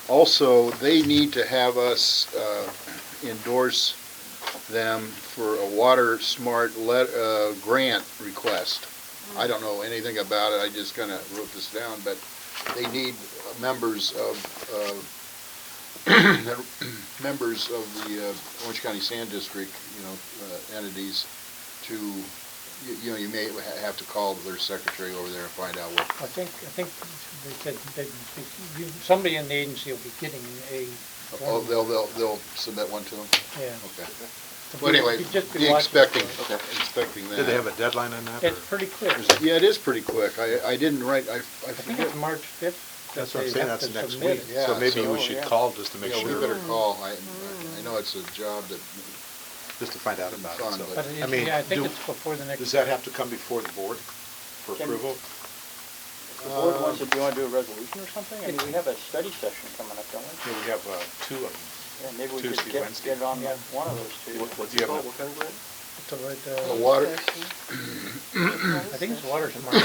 Also, they need to have us endorse them for a Water Smart grant request. I don't know anything about it, I just kind of wrote this down, but they need members of members of the Orange County Sand District, you know, entities to, you know, you may have to call their secretary over there and find out what. I think they said somebody in the agency will be getting a. Oh, they'll submit one to them? Yeah. Okay. Well, anyway, Just be be watching. expecting that. Did they have a deadline on that? It's or- pretty quick. Yeah, it is pretty quick. I didn't write, I I think forget. it's March 5th. That's what I'm that saying, they have that's to next submit week. it. Yeah, So maybe so- we should call just to make Yeah, we sure, better call. I know it's a job that, just to find out about Fun, it. but- But I mean, yeah, I think do- it's before the next. Does that have to come before the board for Can- approval? The board wants, if you want to do a resolution or something, I mean, we have a study session coming up, don't we? Yeah, we have two of them. Yeah, maybe we Tuesday, could get Wednesday. it on Yeah. one of those two. What's Yeah, it called? but- What kind of grant? To let, the water, I think it's Water Smart.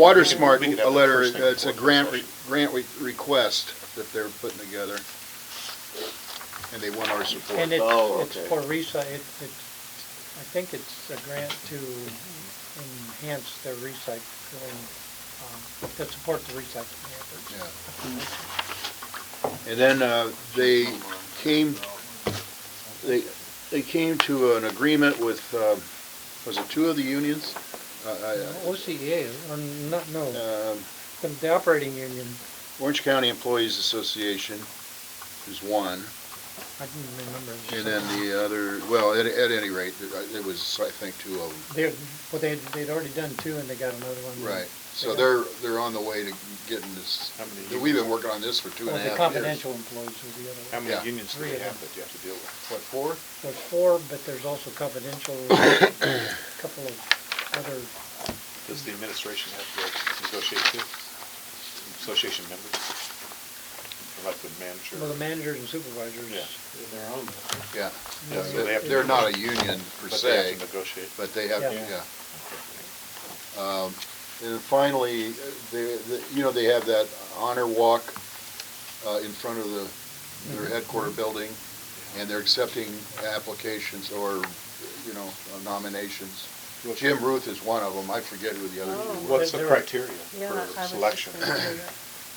Water Smart We could have the letter, first thing it's a before the grant request that they're putting together. And they want our support. And it's Oh, it's okay. for I think it's a grant to enhance their recycling, to support the recycling efforts. Yeah. And then they came to an agreement with, was it 2 of the unions? OCEA, or no, Um, the operating union, Orange County Employees Association is one, I didn't remember. and then the other, well, at any rate, it was, I think, 2 of them. They'd already done 2 and they got another one. Right, so got- they're on the way to getting this, How many we've been working on this for 2.5 Well, years. the confidential employees was the other How one. many Yeah. unions do 3 they of have them. that you have to deal with? What, 4? There's 4, but there's also confidential, couple of other, Does the administration have to negotiate too? Association members? Like the manager? well, the managers and supervisors. Yeah. They're on. Yeah. Yeah, so they have to- They're not a union per But they have se, to negotiate. but they have, Yeah. yeah. And finally, they have that honor walk in front of their headquarter building, and they're accepting applications or, nominations. Jim Ruth is one of them. I forget who the other two were. What's the They're- criteria Yeah, I for was selection? just gonna say that.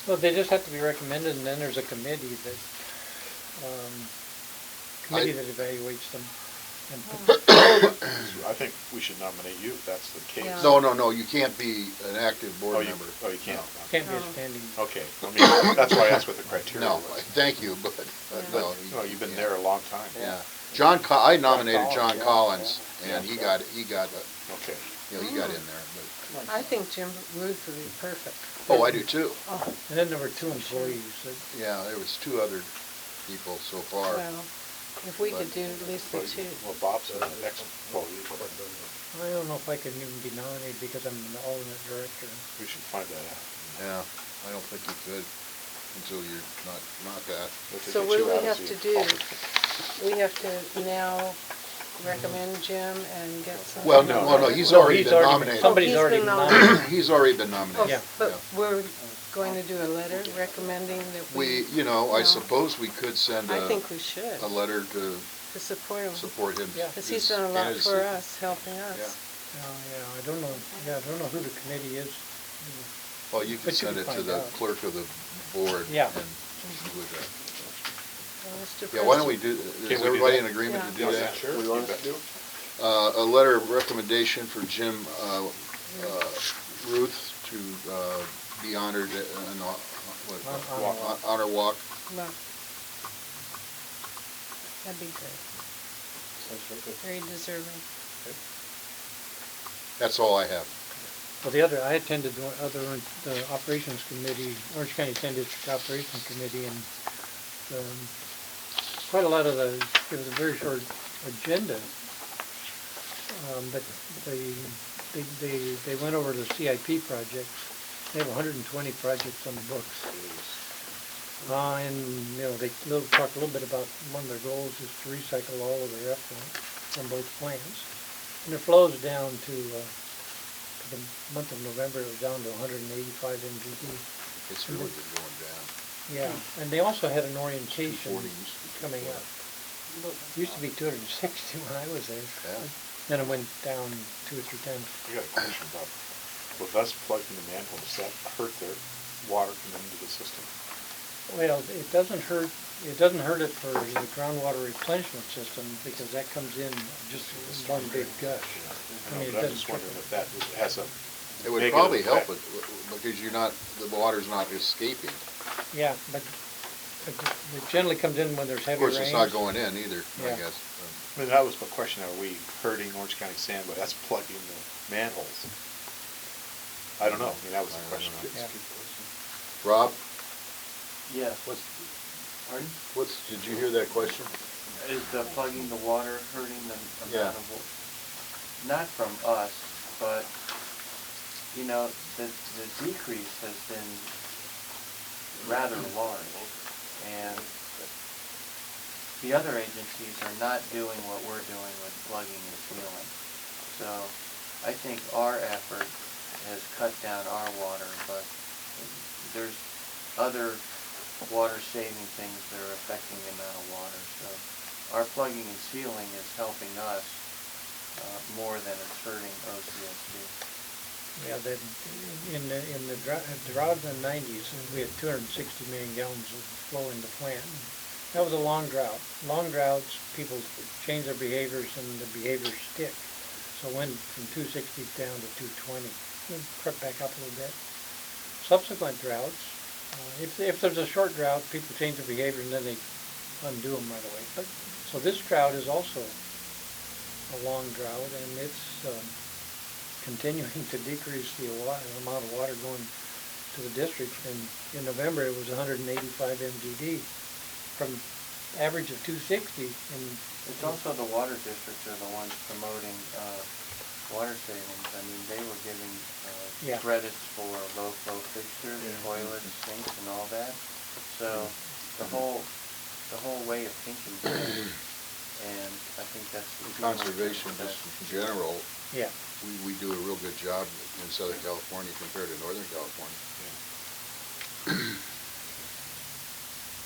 Well, they just have to be recommended, and then there's a committee that evaluates them. And I think we should nominate you if that's the case. Yeah. No, you can't be an active Oh, board you, member. oh, you can't? can't be a Oh. standing. Okay, I mean, that's why I asked what the criteria No, was. thank you, but, no. No, you've been there a long time. Yeah. I nominated John Collins, Collins, yeah. and he got, Okay. he got in there, but, I think Jim Ruth would be perfect. Oh, I do too. And then there were two employees that, Yeah, there was two other people so far. Well, if we could do at least the two. Well, Bob's an ex-employee, but I don't know if I can even be nominated because I'm an alternate director. we should find that out. Yeah, I don't think you could until you're not that. But to So get what do you we out as have the to do? alternate. We have to now recommend Jim and get some. Well, no, he's already been nominated. Somebody's He's already been been nominated. nominated. He's already been nominated. Yeah. But Yeah. we're going to do a letter recommending that we. I No. suppose we could send I think we should, a letter to support him, support him. Yeah. because he's done a lot for us, helping us. Yeah, I don't know who the committee is. Well, you could But you send can it to find the out. clerk of the board. Yeah. And do it that. Well, Mr. Yeah, why don't we President, do, Can is we do everybody that? in agreement to do Yeah. that? Sure. We want us to do? A letter of recommendation for Jim Ruth to be honored in honor walk. well, that'd be great, very deserving. That's all I have. Well, I attended the operations committee, Orange County Ten District Operations Committee, and quite a lot of it was a very short agenda. But they went over the CIP projects. They have 120 projects on the books. And, they talked a little bit about one of their goals is to recycle all of their effluent from both plants. And it flows down to the month of November, it was down to 185 MGD. It's really been going down. Yeah, and they also had an orientation 240 used to be coming 240. up. It used to be 260 when I was there. Yeah. Then it went down 2 or 3 times. I got a question about, with us plugging the manholes, does that hurt their water coming into the system? Well, it doesn't hurt it for the groundwater replenishment system because that comes in just one big gush. I mean, it But I'm doesn't just wondering trickle. if that has a It would negative probably help effect. it, because the water's not escaping. Yeah, but it generally comes in when there's Of heavy rains. course, it's not going in either, I Yeah. guess. I mean, that was my question, are we hurting Orange County Sand, but that's plugging the manholes? I don't know, I mean, that was the question. Yeah. Rob, Yes. Pardon? did you hear that question? Is the plugging the water hurting the Yeah. amount of, not from us, but, the decrease has been rather large. And the other agencies are not doing what we're doing with plugging and sealing. So I think our effort has cut down our water, but there's other water-saving things that are affecting the amount of water. So our plugging and sealing is helping us more than it's hurting OCSD. Yeah, in the drought in the 90s, we had 260 million gallons of flow in the plant. That was a long drought. Long droughts, people change their behaviors and the behaviors stick. So it went from 260 down to 220. It crept back up a little bit. Subsequent droughts, if there's a short drought, people change their behavior and then they undo them right away. But so this drought is also a long drought, and it's continuing to decrease the amount of water going to the district. And in November, it was 185 MGD from average of 260. And It's also the water districts are the ones promoting water savings. I mean, they were giving Yeah. credits for low flow fixtures, toilets, sinks, and all that. So the whole way of thinking changed, and I think that's Conservation, just in general, yeah, we do a real good job in Southern California compared to Northern California.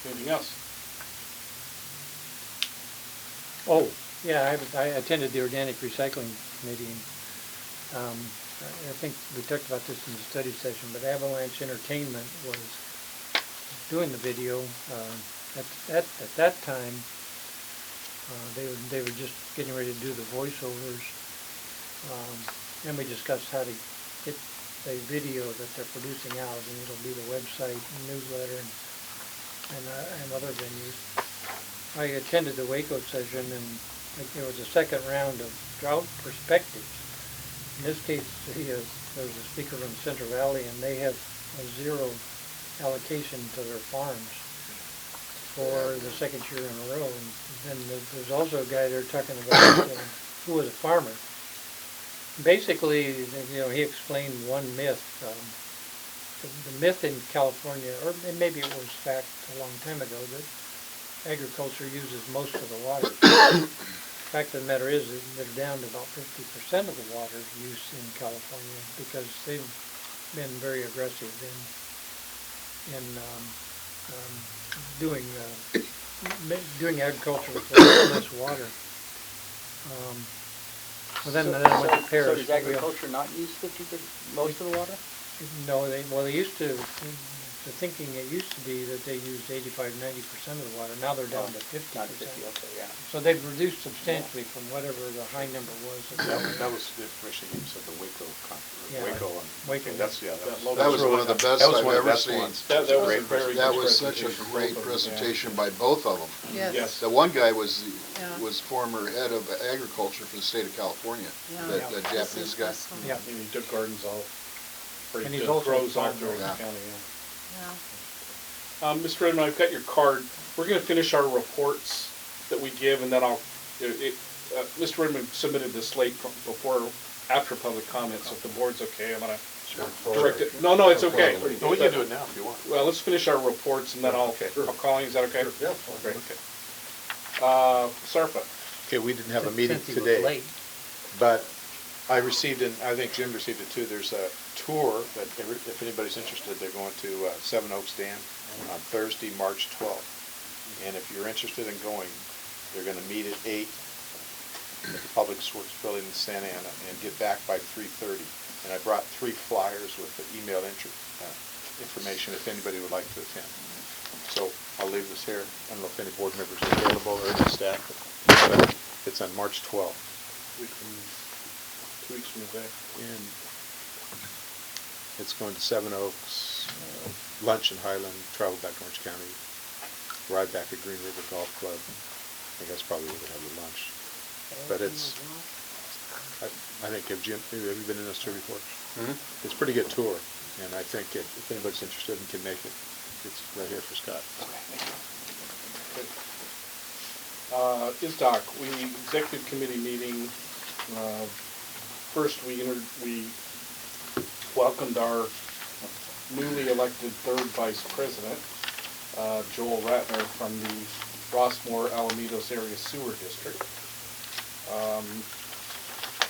Anything else? oh, yeah, I attended the organic recycling committee. And, I think we talked about this in the study session, but Avalanche Entertainment was doing the video. At that time, they were just getting ready to do the voiceovers, and we discussed how to get the video that they're producing out, and it'll be the website, newsletter, and other venues. I attended the Waco session, and there was a second round of drought perspectives. In this case, the there's a speaker from Central Valley, and they have a 0 allocation to their farms for the second year in a row. And then there's also a guy there talking about who was a farmer. Basically, he explained one myth. The myth in California, or maybe it was fact a long time ago, that agriculture uses most of the water. The fact of the matter is that they're down to about 50% of the water use in California because they've been very aggressive in doing agriculture with less water. Well, then I went to Paris. So does agriculture not use most of the water? No, they used to, the thinking it used to be that they used 85–90% of the water. Now they're down to 50%. Not 50, okay, yeah. So they've reduced substantially from whatever the high number was. That was the information you said, the Waco Yeah. Waco. Waco. That's, yeah. That was one of the best that was I've one of the ever best seen. ones. That was a very That good was such a presentation, great both of them, yeah. presentation by both of them. Yes. Yes. The one guy was Yeah. former head of agriculture for the state of California, Yeah. that This Japanese is guy. awesome. Yeah. And he took gardens all, or And he he's took also a grows all farmer. through the Yeah. county, yeah. Yeah. Mr. Redmond, I've got your card. We're going to finish our reports that we give, and then Mr. Redmond submitted this late after public comments. If the board's okay, I'm going to direct it. No, it's okay. No, we can do it now if you want. Well, let's finish our reports, and then I'll call you. Is that okay? Yeah. Great. SARFA. Okay, we didn't have a meeting Since he was today, late. but I received, and I think Jim received it too, there's a tour that if anybody's interested, they're going to Seven Oaks Dam on Thursday, March 12th. And if you're interested in going, they're going to meet at 8 at the Public Works Building in Santa Ana and get back by 3:30. And I brought 3 flyers with the email information if anybody would like to attend. So I'll leave this here. I don't know if any board members are available or any staff, but it's on March 12th. 2 weeks from today. And it's going to Seven Oaks, lunch in Highland, travel back to Orange County, ride back at Green River Golf Club. I think that's probably where they have their lunch. But it's, I think, have you been in this tour before? Mhm. It's a pretty good tour, and I think if anybody's interested and can make it, it's right here for Scott. ISDOC, executive committee meeting, first we welcomed our newly elected third vice president, Joel Ratner from the Rossmore Alamitos Area Sewer District.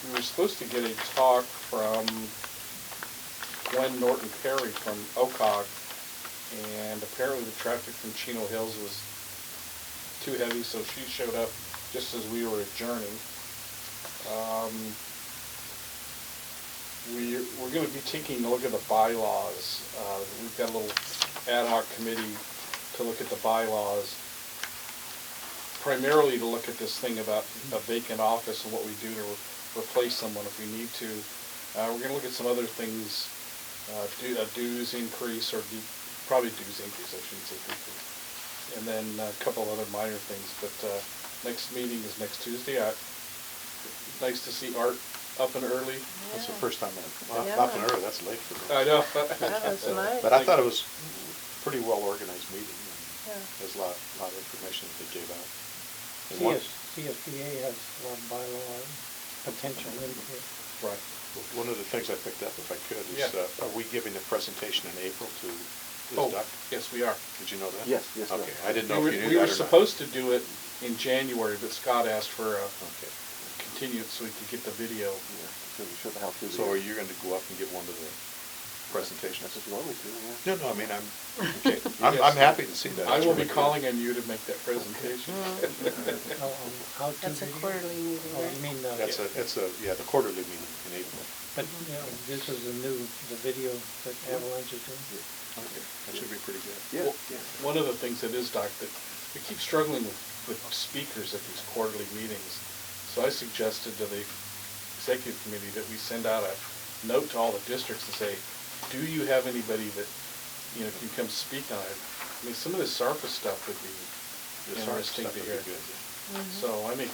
We were supposed to get a talk from Gwen Norton Perry from OCOG, and apparently the traffic from Chino Hills was too heavy, so she showed up just as we were adjourning. We're going to be taking a look at the bylaws. We've got a little ad hoc committee to look at the bylaws, primarily to look at this thing about a vacant office and what we do to replace someone if we need to. We're going to look at some other things, dues increase, or probably dues increase, I shouldn't say decrease. And then a couple of other minor things, but next meeting is next Tuesday. Nice to see Art up and early. That's the first time Yeah. up and early, that's late for me. I know. That was nice. But I thought it was a pretty well-organized meeting. Yeah. There's a lot of information that they gave out. And one CSBA has a lot of bylaw potential input. Right. one of the things I picked up, if I could, is Yeah. are we giving a presentation in April to Oh, ISDOC? yes, we are. Did you know that? Yes, yes, we are. Okay, I didn't know We if you were, knew we that were or not. supposed to do it in January, but Scott asked for a Okay. continuance so we could get the video. So we show the house through the So are year. you going to go up and give one of the presentations? That's if you want me to, yeah. No, I mean, okay. I'm happy to see that. I That's will be really good. calling on you to make that presentation. How to That's a video? quarterly meeting, Oh, right? you mean, It's the quarterly meeting in April. but, this is the video that Avalanche is doing? Okay, that should be pretty good. Yeah, Well, yeah. One of the things that is, Doc, that we keep struggling with speakers at these quarterly meetings. So I suggested to the executive committee that we send out a note to all the districts and say, do you have anybody that, can come speak on it? I mean, some of this SARFA stuff would be The SARS interesting stuff to would hear. be good, yeah. So I may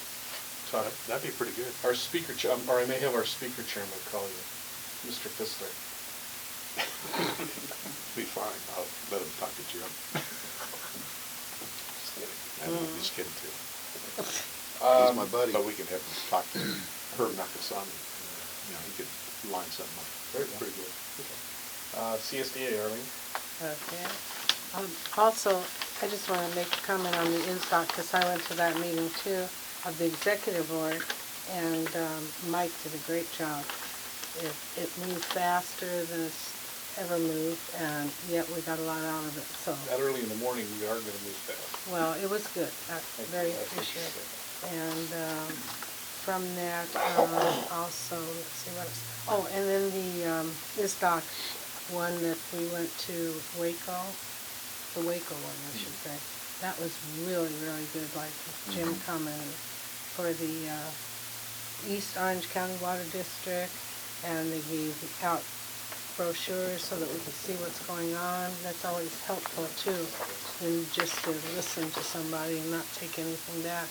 talk, That'd be pretty good. our speaker, or I may have our speaker chairman call you. Mr. Fissler. Be fine, I'll let him talk to Jim. Just kidding. I know, I'm just kidding too. He's my buddy. But we can have him talk to Herb Nakasami. You know, he could line something up. Very well. Pretty good. CSDA, Arlene. Okay. Also, I just want to make a comment on the ISDOC, because I went to that meeting too, of the executive board, and Mike did a great job. It moved faster than it's ever moved, and yet we got a lot out of it, so. That early in the morning, we are gonna move fast. Well, it was good. I very I appreciate appreciate it. And from that, also, let's see what else. Oh, and then the ISDOC one that we went to Waco, the Waco one, I should say. That was really, really good, like Jim commented, for the East Orange County Water District, and they gave out brochures so that we could see what's going on. That's always helpful too, than just to listen to somebody and not take anything back.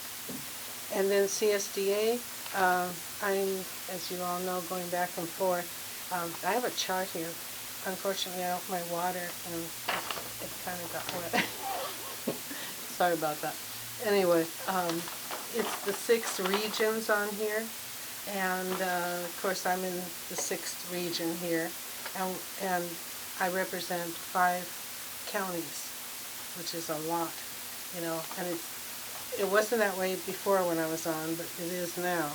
And then CSDA, I'm, as you all know, going back and forth. I have a chart here. Unfortunately, I don't have my water, and it kind of got wet. Sorry about that. Anyway, it's the 6 regions on here, and of course I'm in the 6th region here, and I represent 5 counties, which is a lot, you know, and it wasn't that way before when I was on, but it is now.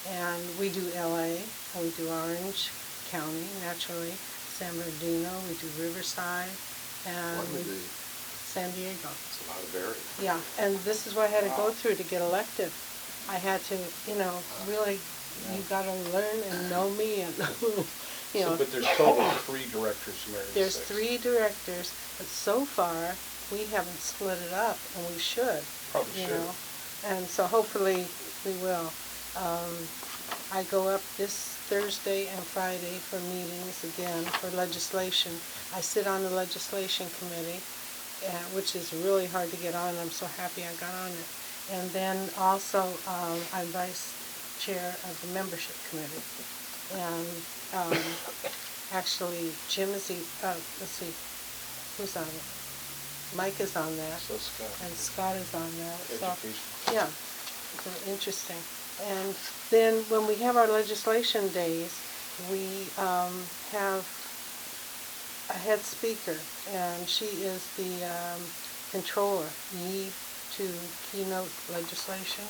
And we do LA, and we do Orange County, naturally, San Bernardino, we do Riverside, and What would we be? San Diego. It's a lot of area. Yeah, and this is what I had to go through to get elected. I had to, you know, really, you gotta learn and know me and, you know. But there's total 3 directors from Area 6. There's 3 directors, but so far, we haven't split it up, and we should. Probably you should. know. And so hopefully we will. I go up this Thursday and Friday for meetings again for legislation. I sit on the legislation committee, which is really hard to get on. I'm so happy I got on it. And then also I'm vice chair of the membership committee. And actually Jim is let's see, who's on it? Mike is on that. So Scott. And Scott is on that. So, Education. yeah, so interesting. And then when we have our legislation days, we have a head speaker, and she is the controller, lead to keynote legislation.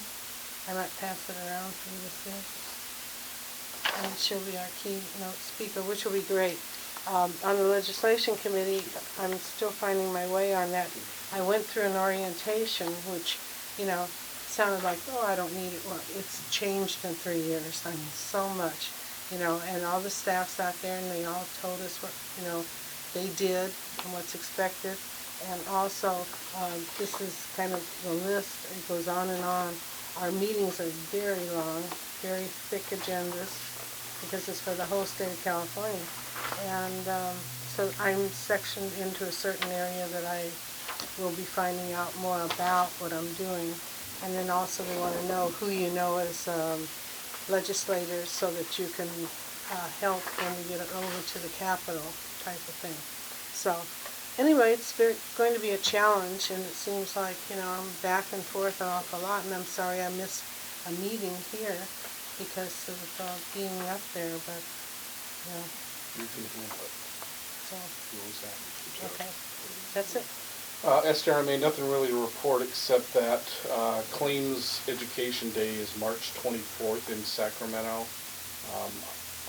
I might pass it around for you to see. And she'll be our keynote speaker, which will be great. On the legislation committee, I'm still finding my way on that. I went through an orientation, which, you know, sounded like, oh, I don't need it. Well, it's changed in 3 years. I mean, so much, you know, and all the staff's out there, and they all told us what, you know, they did and what's expected. And also, this is kind of the list. It goes on and on. Our meetings are very long, very thick agendas, because it's for the whole state of California. And so I'm sectioned into a certain area that I will be finding out more about what I'm doing. And then also we want to know who you know as legislators so that you can help when we get it over to the Capitol type of thing. So anyway, it's going to be a challenge, and it seems like, you know, I'm back and forth an awful lot, and I'm sorry I missed a meeting here because of being up there, but, you know. You can handle it. So, You always have. Good job. okay, that's it. SDRMA, nothing really to report except that Claims Education Day is March 24th in Sacramento.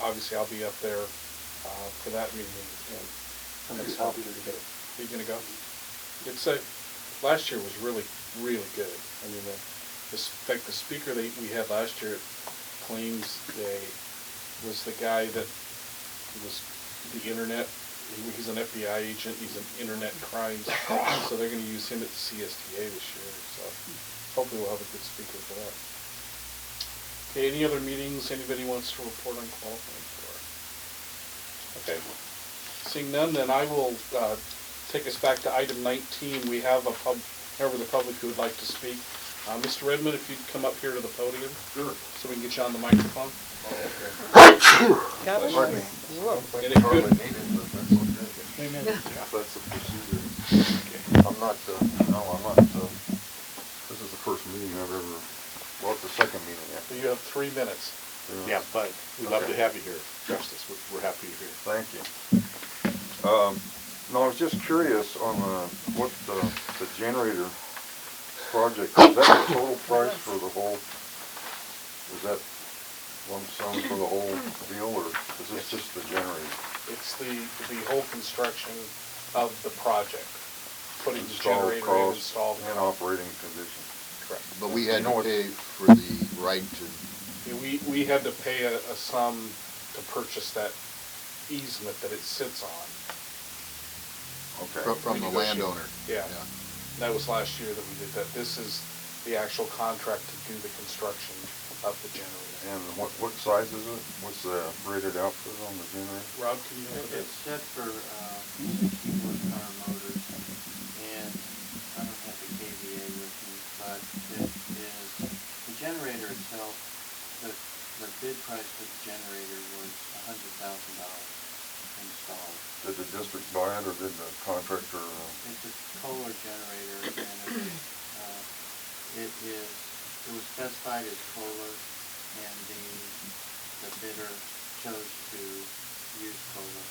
Obviously, I'll be up there for that meeting. And I'm happy to go. Are you going to go? It's last year was really, really good. I mean, in fact, the speaker that we had last year at Claims Day was the guy that was the internet. He's an FBI agent. He's an internet crimes. So they're going to use him at the CSDA this year. So hopefully we'll have a good speaker for that. Okay, any other meetings anybody wants to report on qualifying for? Okay. Seeing none, then I will take us back to item 19. We have a member of the public who would like to speak Mr. Redmond, if you'd come up here to the podium. Sure. So we can get you on the microphone. God Pardon me. bless. And if you could- Wait a minute. That's the procedure. I'm not, this is the first meeting I've ever, well, it's the second meeting, yeah. You have 3 minutes. Yeah, but we'd love to have you here, Justice. We're happy you're here. Thank you. No, I was just curious on what the generator project, is that the total price for the whole, is that lump sum for the whole deal, or is this just the generator? It's the whole construction of the project, putting the Installed generator in, cost installed. and operating conditions. Correct. But we had You know to what- pay for the right to, Yeah, we had to pay a sum to purchase that easement that it sits on. Okay. from the landowner. Yeah. That was last year that we did that. This is the actual contract to do the construction of the generator. And what size is it? What's the rated output on the generator? Rob, can you answer It's this? set for 60 horsepower motors, and I don't have the KVA with me, but it is, the generator itself, the bid price for the generator was $100,000 installed. Did the district buy it, or did the contractor? It's a Kohler generator, and it was specified as Kohler, and the bidder chose to use Kohler.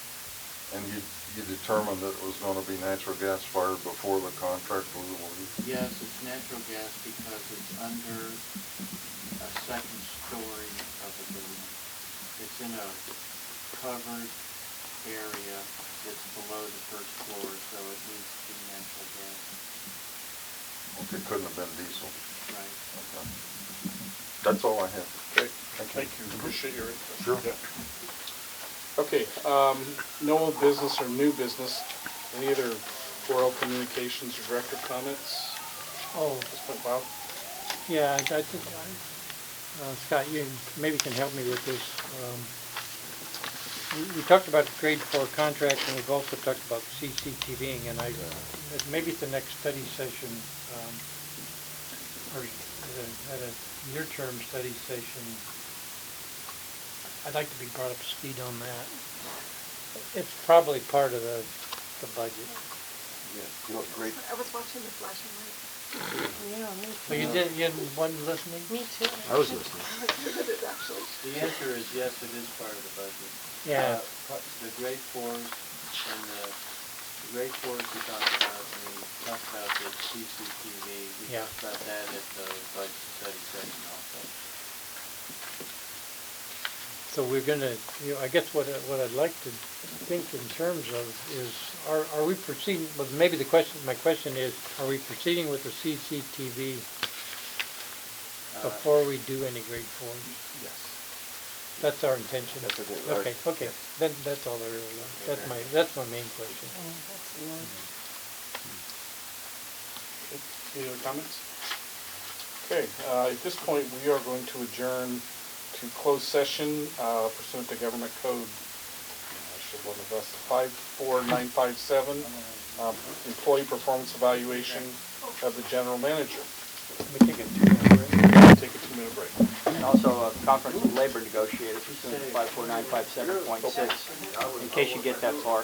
And you determined that it was gonna be natural gas fired before the contract was awarded? Yes, it's natural gas because it's under a second story of the building. It's in a covered area that's below the first floor, so it needs to be natural gas. Okay, couldn't have been diesel. Right. Okay. That's all I have. Okay, thank you. Appreciate your input. Sure. Yeah. Okay, no old business or new business. Any other oral communications or director comments? Oh, Ms. McLeod? yeah, I think, Scott, you maybe can help me with this. We talked about the grade 4 contract, and we've also talked about CCTVing, and maybe at the next study session, or at a near-term study session, I'd like to be brought up to speed on that. It's probably part of the budget. Yeah, you know, great. I was watching the flashing light. Yeah, me But you too. wasn't listening? Me too. I was listening. I was good at it, actually. The answer is yes, it is part of the budget. Yeah. The grade 4s and the grade 4s we talked about, and we talked about the CCTV. We Yeah. talked about that at the budget study session also. So we're gonna, I guess what I'd like to think in terms of is, are we proceeding, well, maybe my question is, are we proceeding with the CCTV before we do any grade 4s? Yes. That's our intention? That's okay. Okay, then that's all I really want. That's my main question. Oh, that's one. Any other comments? Okay, at this point, we are going to adjourn to closed session pursuant to Government Code, I should have one of us, 54957, employee performance evaluation of the general manager. Let me take a 2-minute break. Take a 2-minute break. And also a conference with labor negotiators pursuant to 54957.6, in case you get that far.